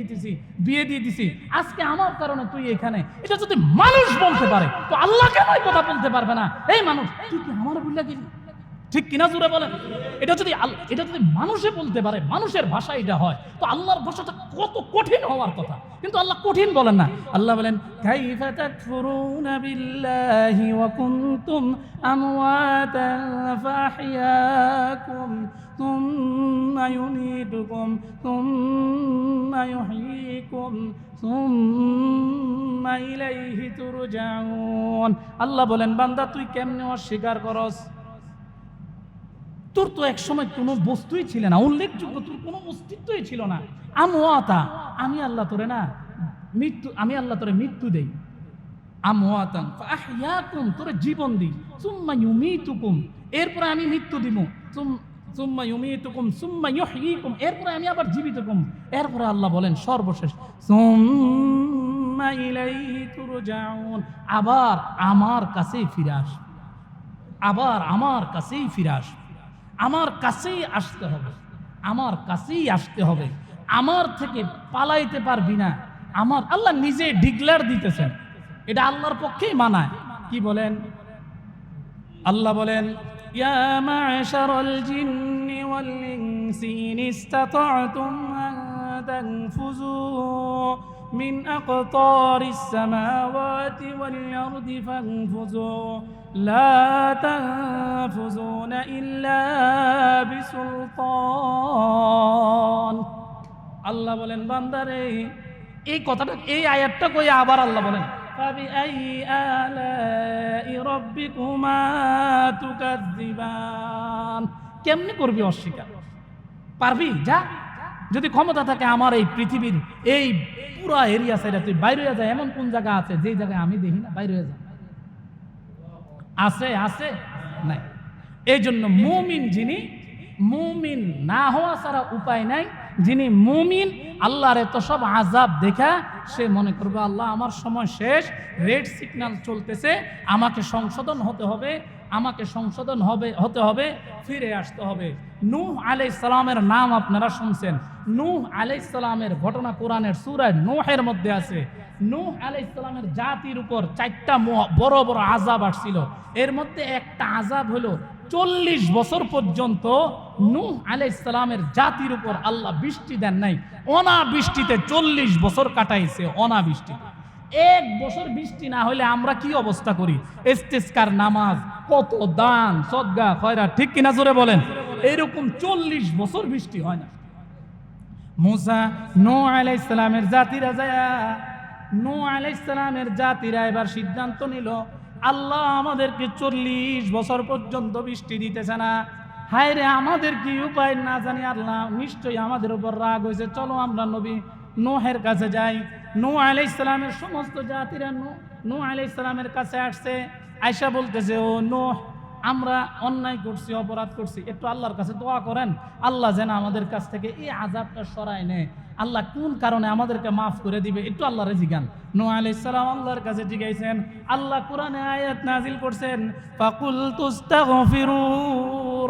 দিয়ে দিছি, আজকে আমার কারণে তুই এখানে। এটা যদি মানুষ বলতে পারে তো আল্লাহ কেন এই কথা বলতে পারবে না? এই মানুষ, তুই কি আমার ভুলে গেলি? ঠিক কিনা জোরে বলেন? এটা যদি মানুষে বলতে পারে, মানুষের ভাষা এটা হয়, তো আল্লাহর ভাষাটা কত কঠিন হওয়ার কথা। কিন্তু আল্লাহ কঠিন বলেন না। আল্লাহ বলেন কাইফা তাকফুরুনা বিল্লাহি ওয়া কুনতুম আমওয়াতান ফাআহইয়াকুম সুম্মা ইউমীতুকুম সুম্মা ইউহয়ীকুম সুম্মা ইলাইহি তুরজাউন। আল্লাহ বলেন বান্দা তুই কেমনে অস্বীকার করস? তোর তো এক সময় কোনো বস্তুই ছিল না, উল্লেখযোগ্য তোর কোনো অস্তিত্বই ছিল না। আমওয়াতা, আমি আল্লাহ তোরে মৃত্যু দেই। আমওয়াতান ফাআহইয়াকুম, তোরে জীবন দিই। সুম্মা ইউমীতুকুম, এরপরে আমি মৃত্যু দিব। সুম্মা ইউমীতুকুম সুম্মা ইউহয়ীকুম, এরপরে আমি আবার জীবিত করব। এরপরে আল্লাহ বলেন সর্বশেষ সুম্মা ইলাইহি তুরজাউন, আবার আমার কাছেই ফিরে আস, আবার আমার কাছেই ফিরে আস। আমার কাছেই আসতে হবে, আমার কাছেই আসতে হবে, আমার থেকে পালাইতে পারবি না। আমার আল্লাহ নিজে ডিক্লেয়ার দিতেছেন, এটা আল্লাহর পক্ষেই মানায়। কি বলেন? আল্লাহ বলেন ইয়া মা'শারাল জিন্নি ওয়াল ইনসি ইন ইসতাতা'তুম আন তানফুযু মিন আকতারিস সামাওয়াতি ওয়াল আরদি ফানফুযু লা তানফুযুনা ইল্লা বিসুলতান। আল্লাহ বলেন বান্দারে, এই কথাটা, এই আয়াতটা কই আবার আল্লাহ বলেন ফাবিআইয়ি আলাই রাব্বিকুমা তুকাযযিবান। কেমনে করবি অস্বীকার? পারবি? যা, যদি ক্ষমতা থাকে আমার এই পৃথিবীর এই পুরা এরিয়া সাইডে তুই বাইরে হয়ে যায়। এমন কোন জায়গা আছে যে জায়গায় আমি দেখি না? বাইরে হয়ে যায়, আছে নাই? এই জন্য মুমিন যিনি, মুমিন না হওয়া ছাড়া উপায় নাই। যিনি মুমিন, আল্লাহর এত সব আযাব দেখা সে মনে করবে আল্লাহ আমার সময় শেষ, রেড সিগন্যাল চলতেছে, আমাকে সংশোধন হতে হবে, আমাকে সংশোধন হতে হবে, ফিরে আসতে হবে। নূহ আলাইহিস সালামের নাম আপনারা শুনছেন। নূহ আলাইহিস সালামের ঘটনা কোরআনের সূরা নূহের মধ্যে আছে। নূহ আলাইহিস সালামের জাতির উপর 4টা বড় বড় আযাব আসছিল। এর মধ্যে একটা আযাব হলো 40 বছর পর্যন্ত নূহ আলাইহিস সালামের জাতির উপর আল্লাহ বৃষ্টি দেন নাই। অনাবৃষ্টিতে 40 বছর কাটাইছে, অনাবৃষ্টিতে। 1 বছর বৃষ্টি না হলে আমরা কি অবস্থা করি? ইস্তিসকার নামাজ, কত দান সদকা খয়রাত, ঠিক কিনা জোরে বলেন। এরকম 40 বছর বৃষ্টি হয় না। মুসা নূহ আলাইহিস সালামের জাতিরা যায়, নূহ আলাইহিস সালামের জাতিরা এবার সিদ্ধান্ত নিল, আল্লাহ আমাদেরকে 40 বছর পর্যন্ত বৃষ্টি দিতেছে না, হায় রে আমাদের কি উপায়, না জানি আল্লাহ নিশ্চয়ই আমাদের উপর রাগ হয়েছে, চলো আমরা নবী নূহের কাছে যাই। নূহ আলাইহিস সালামের সমস্ত জাতিরা নূহ আলাইহিস সালামের কাছে আসছে, আয়েশা বলতেছে, ও নূহ, আমরা অন্যায় করছি, অপরাধ করছি, একটু আল্লাহর কাছে দোয়া করেন, আল্লাহ যেন আমাদের কাছ থেকে এই আযাবটা সরায় নেয়, আল্লাহ কোন কারণে আমাদেরকে মাফ করে দিবে, একটু আল্লাহরে জিজ্ঞান। নূহ আলাইহিস সালাম আল্লাহর কাছে জিজ্ঞাসেন, আল্লাহ কোরআনে আয়াত নাজিল করছেন, ফাকুল তুস্তাগফিরু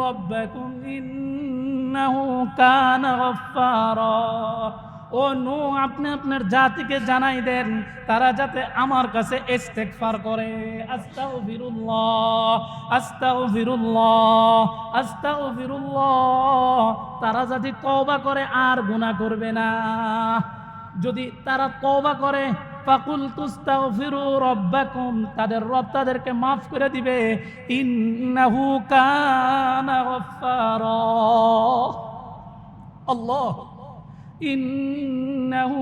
রাব্বাকুম ইন্নাহু কানা গাফফারা। ও নূহ, আপনি আপনার জাতিকে জানাই দেন তারা যাতে আমার কাছে ইস্তেগফার করে, আস্তাগফিরুল্লাহ আস্তাগফিরুল্লাহ আস্তাগফিরুল্লাহ, তারা যদি তওবা করে আর গুনাহ করবে না। যদি তারা তওবা করে, ফাকুল তুস্তাগফিরু রাব্বাকুম, তাদের রব তাদেরকে মাফ করে দিবে, ইন্নাহু কানা গাফফারা। আল্লাহ, ইন্নাহু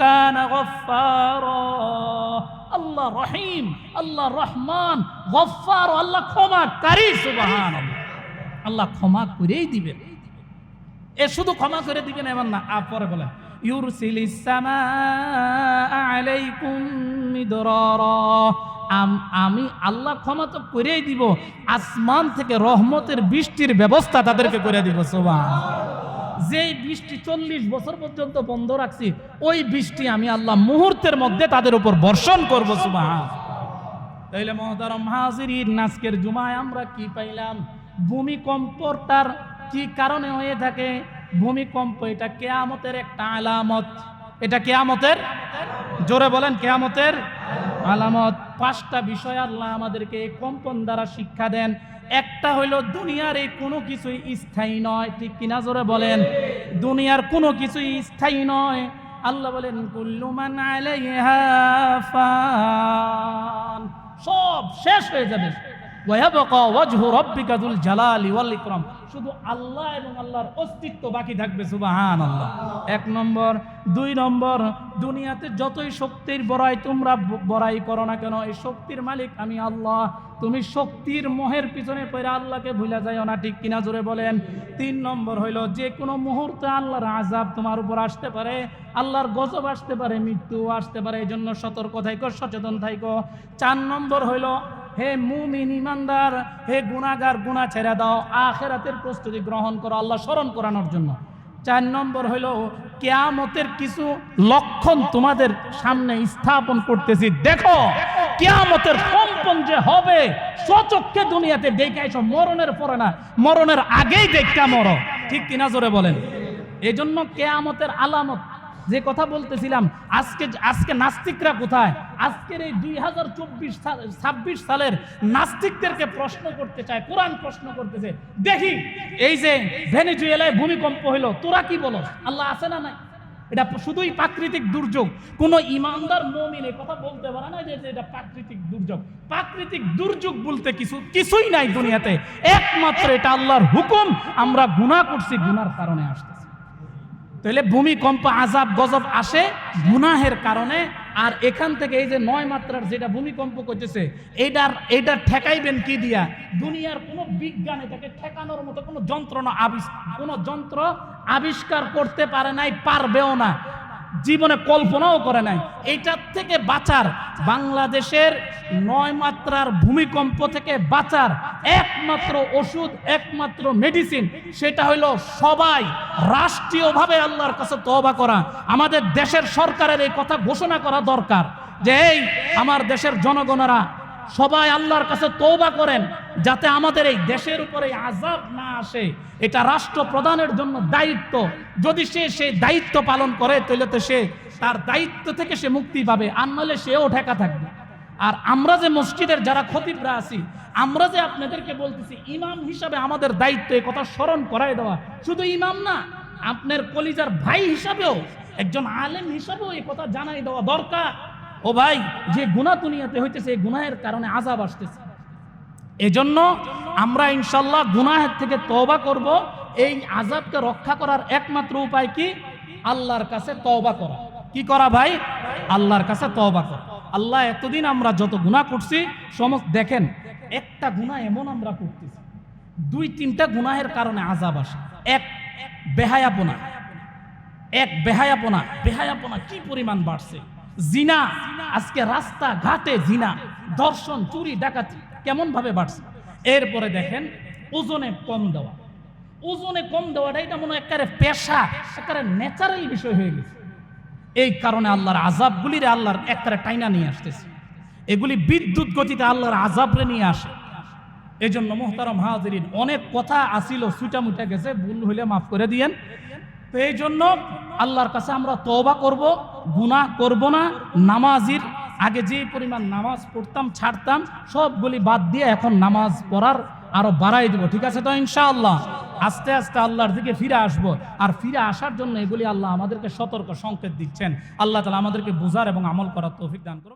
কানা গাফফারা, আল্লাহ রহিম, আল্লাহ রহমান, গফফার, আল্লাহ ক্ষমাকারী, সুবহানাল্লাহ। আল্লাহ ক্ষমা করেই দিবেন। এ শুধু ক্ষমা করে দিবেন এমন না, পরে বলেন ইউরসিলিস সামাআ আলাইকুম মিদরারা, আমি আল্লাহ ক্ষমা তো করেই দিব, আসমান থেকে রহমতের বৃষ্টির ব্যবস্থা তাদেরকে করে দিব। সুবহানাল্লাহ। যেই বৃষ্টি 40 বছর পর্যন্ত বন্ধ রাখছি, ওই বৃষ্টি আমি আল্লাহ মুহূর্তের মধ্যে তাদের উপর বর্ষণ করব। সুবহানাল্লাহ। তাইলে মুহতারাম হাজিরিন, আজকের জুমায় আমরা কি পাইলাম? ভূমিকম্পটার কি কারণে হয়ে থাকে? ভূমিকম্প এটা কিয়ামতের একটা আলামত। এটা কিয়ামতের, জোরে বলেন, কিয়ামতের আলামত। 5টা বিষয় আল্লাহ আমাদেরকে এই কম্পন দ্বারা শিক্ষা দেন। একটা হইল দুনিয়ার এই কোনো কিছুই স্থায়ী নয়, ঠিক কিনা জোরে বলেন। দুনিয়ার কোনো কিছুই স্থায়ী নয়। আল্লাহ বলেন কুল্লু মান আলাইহা ফান, সব শেষ হয়ে যাবে। ওয়া ইয়াবকা ওয়াজহু রাব্বিকা যুল জালালি ওয়াল ইকরাম, শুধু আল্লাহ এবং আল্লাহর অস্তিত্ব বাকি থাকবে। সুবহানাল্লাহ। 1 নম্বর। 2 নম্বর, দুনিয়াতে যতই শক্তির বড়াই তোমরা বড়াই করো না কেন, এই শক্তির মালিক আমি আল্লাহ। তুমি শক্তির মোহের পিছনে পড়ে আল্লাহকে ভুলে যাও না, ঠিক কিনা জোরে বলেন। 3 নম্বর হইল যে কোনো মুহূর্তে আল্লাহর আযাব তোমার উপর আসতে পারে, আল্লাহর গজব আসতে পারে, মৃত্যু আসতে পারে, এই জন্য সতর্ক থাইকো, সচেতন থাইকো। 4 নম্বর হইল হে মুমিন ইমানদার, হে গুনাহগার, গুনাহ ছেড়ে দাও, আখিরাতের প্রস্তুতি গ্রহণ করো আল্লাহ স্মরণ করানোর জন্য। 4 নম্বর হইল কিয়ামতের কিছু লক্ষণ তোমাদের সামনে স্থাপন করতেছি, দেখো কিয়ামতের কম্পন যে হবে স্বচক্ষে দুনিয়াতে দেখে আইছো, মরণের পরে না, মরণের আগেই দেখতে মরো, ঠিক কিনা জোরে বলেন। এই জন্য কিয়ামতের আলামত যে কথা বলতেছিলাম, আজকে নাস্তিকরা কোথায়? আজকের এই 2026 সালের নাস্তিকদেরকে প্রশ্ন করতে চায়, কোরআন প্রশ্ন করতেছে, দেখি এই যে ভেনেজুয়েলায় ভূমিকম্প হইল, তোরা কি বলো, আল্লাহ আছে না নাই? এটা শুধুই প্রাকৃতিক দুর্যোগ। কোন ইমানদার মুমিন এই কথা বলতে পারে না যে এটা প্রাকৃতিক দুর্যোগ। প্রাকৃতিক দুর্যোগ বলতে কিছুই নাই দুনিয়াতে, একমাত্র এটা আল্লাহর হুকুম। আমরা গুনাহ করছি, গুনার কারণে আসতেছে। তাহলে ভূমিকম্প, আযাব, গজব আসে গুনাহের কারণে। আর এখান থেকে এই যে 9 মাত্রার যেটা ভূমিকম্প করতেছে, এইটার ঠেকাইবেন কি দিয়া? দুনিয়ার কোনো বিজ্ঞান এটাকে ঠেকানোর মতো কোনো যন্ত্র আবিষ্কার করতে পারে নাই, পারবেও না, জীবনে কল্পনাও করে নাই। এইটার থেকে বাঁচার, বাংলাদেশের 9 মাত্রার ভূমিকম্প থেকে বাঁচার একমাত্র ওষুধ, একমাত্র মেডিসিন, সেটা হইল সবাই রাষ্ট্রীয়ভাবে আল্লাহর কাছে তওবা করা। আমাদের দেশের সরকারের এই কথা ঘোষণা করা দরকার যে এই আমার দেশের জনগণেরা সবাই আল্লাহর কাছে তওবা করেন, যাতে আমাদের এই দেশের উপরে আযাব না আসে, এটা রাষ্ট্রপ্রধানের জন্য দায়িত্ব। যদি সে সেই দায়িত্ব পালন করে তাহলে তো সে তার দায়িত্ব থেকে সে মুক্তি পাবে, আর নাহলে সেও ঠেকা থাকবে। আর আমরা যে মসজিদের যারা খতিবরা আছি, আমরা যে আপনাদেরকে বলতেছি, ইমাম হিসাবে আমাদের দায়িত্ব এই কথা স্মরণ করাই দেওয়া। শুধু ইমাম না, আপনার কলিজার ভাই হিসাবেও, একজন আলেম হিসাবেও এই কথা জানাই দেওয়া দরকার। ও ভাই, যে গুনাহ দুনিয়াতে হইতেছে, এই গুনাহের কারণে আযাব আসতেছে। এজন্য আমরা ইনশাআল্লাহ গুনাহের থেকে তওবা করব। এই আযাবকে রক্ষা করার একমাত্র উপায় কি? আল্লাহর কাছে তওবা করা। কি করা ভাই? আল্লাহর কাছে তওবা করা। আল্লাহ, এতদিন আমরা যত গুনাহ করছি সমস্ত, দেখেন একটা গুনাহ এমন আমরা করতেছি, 2-3টা গুনাহের কারণে আযাব আসে। এক বেহায়াপনা, বেহায়াপনা কি পরিমাণ বাড়ছে। জিনা, আজকে রাস্তা ঘাটে জিনা, ধর্ষণ, চুরি, ডাকাতি কেমন ভাবে বাড়ছে। এরপরে দেখেন ওজনে কম দেওয়াটা এটা মনে হয় একেবারে পেশা, একেবারে ন্যাচারাল বিষয় হয়ে গেছে। এই কারণে আল্লাহর আযাবগুলিরে আল্লাহর একেবারে টাইনা নিয়ে আসতেছে। এগুলি বিদ্যুৎ গতিতে আল্লাহর আযাবরে নিয়ে আসে। এই জন্য মুহতারাম হাজিরিন, অনেক কথা আসিল, ছুটা মুটা গেছে, ভুল হইলে মাফ করে দিয়েন। তো এই জন্য আল্লাহর কাছে আমরা তওবা করব, গুনাহ করব না। নামাজির আগে যে পরিমাণ নামাজ পড়তাম, ছাড়তাম, সবগুলি বাদ দিয়ে এখন নামাজ পড়ার আরো বাড়াই দিব। ঠিক আছে তো ইনশাআল্লাহ? আস্তে আস্তে আল্লাহর দিকে ফিরে আসবো। আর ফিরে আসার জন্য এগুলি আল্লাহ আমাদেরকে সতর্ক সংকেত দিচ্ছেন। আল্লাহ তাআলা আমাদেরকে বুঝার এবং আমল করার তৌফিক দান করুন।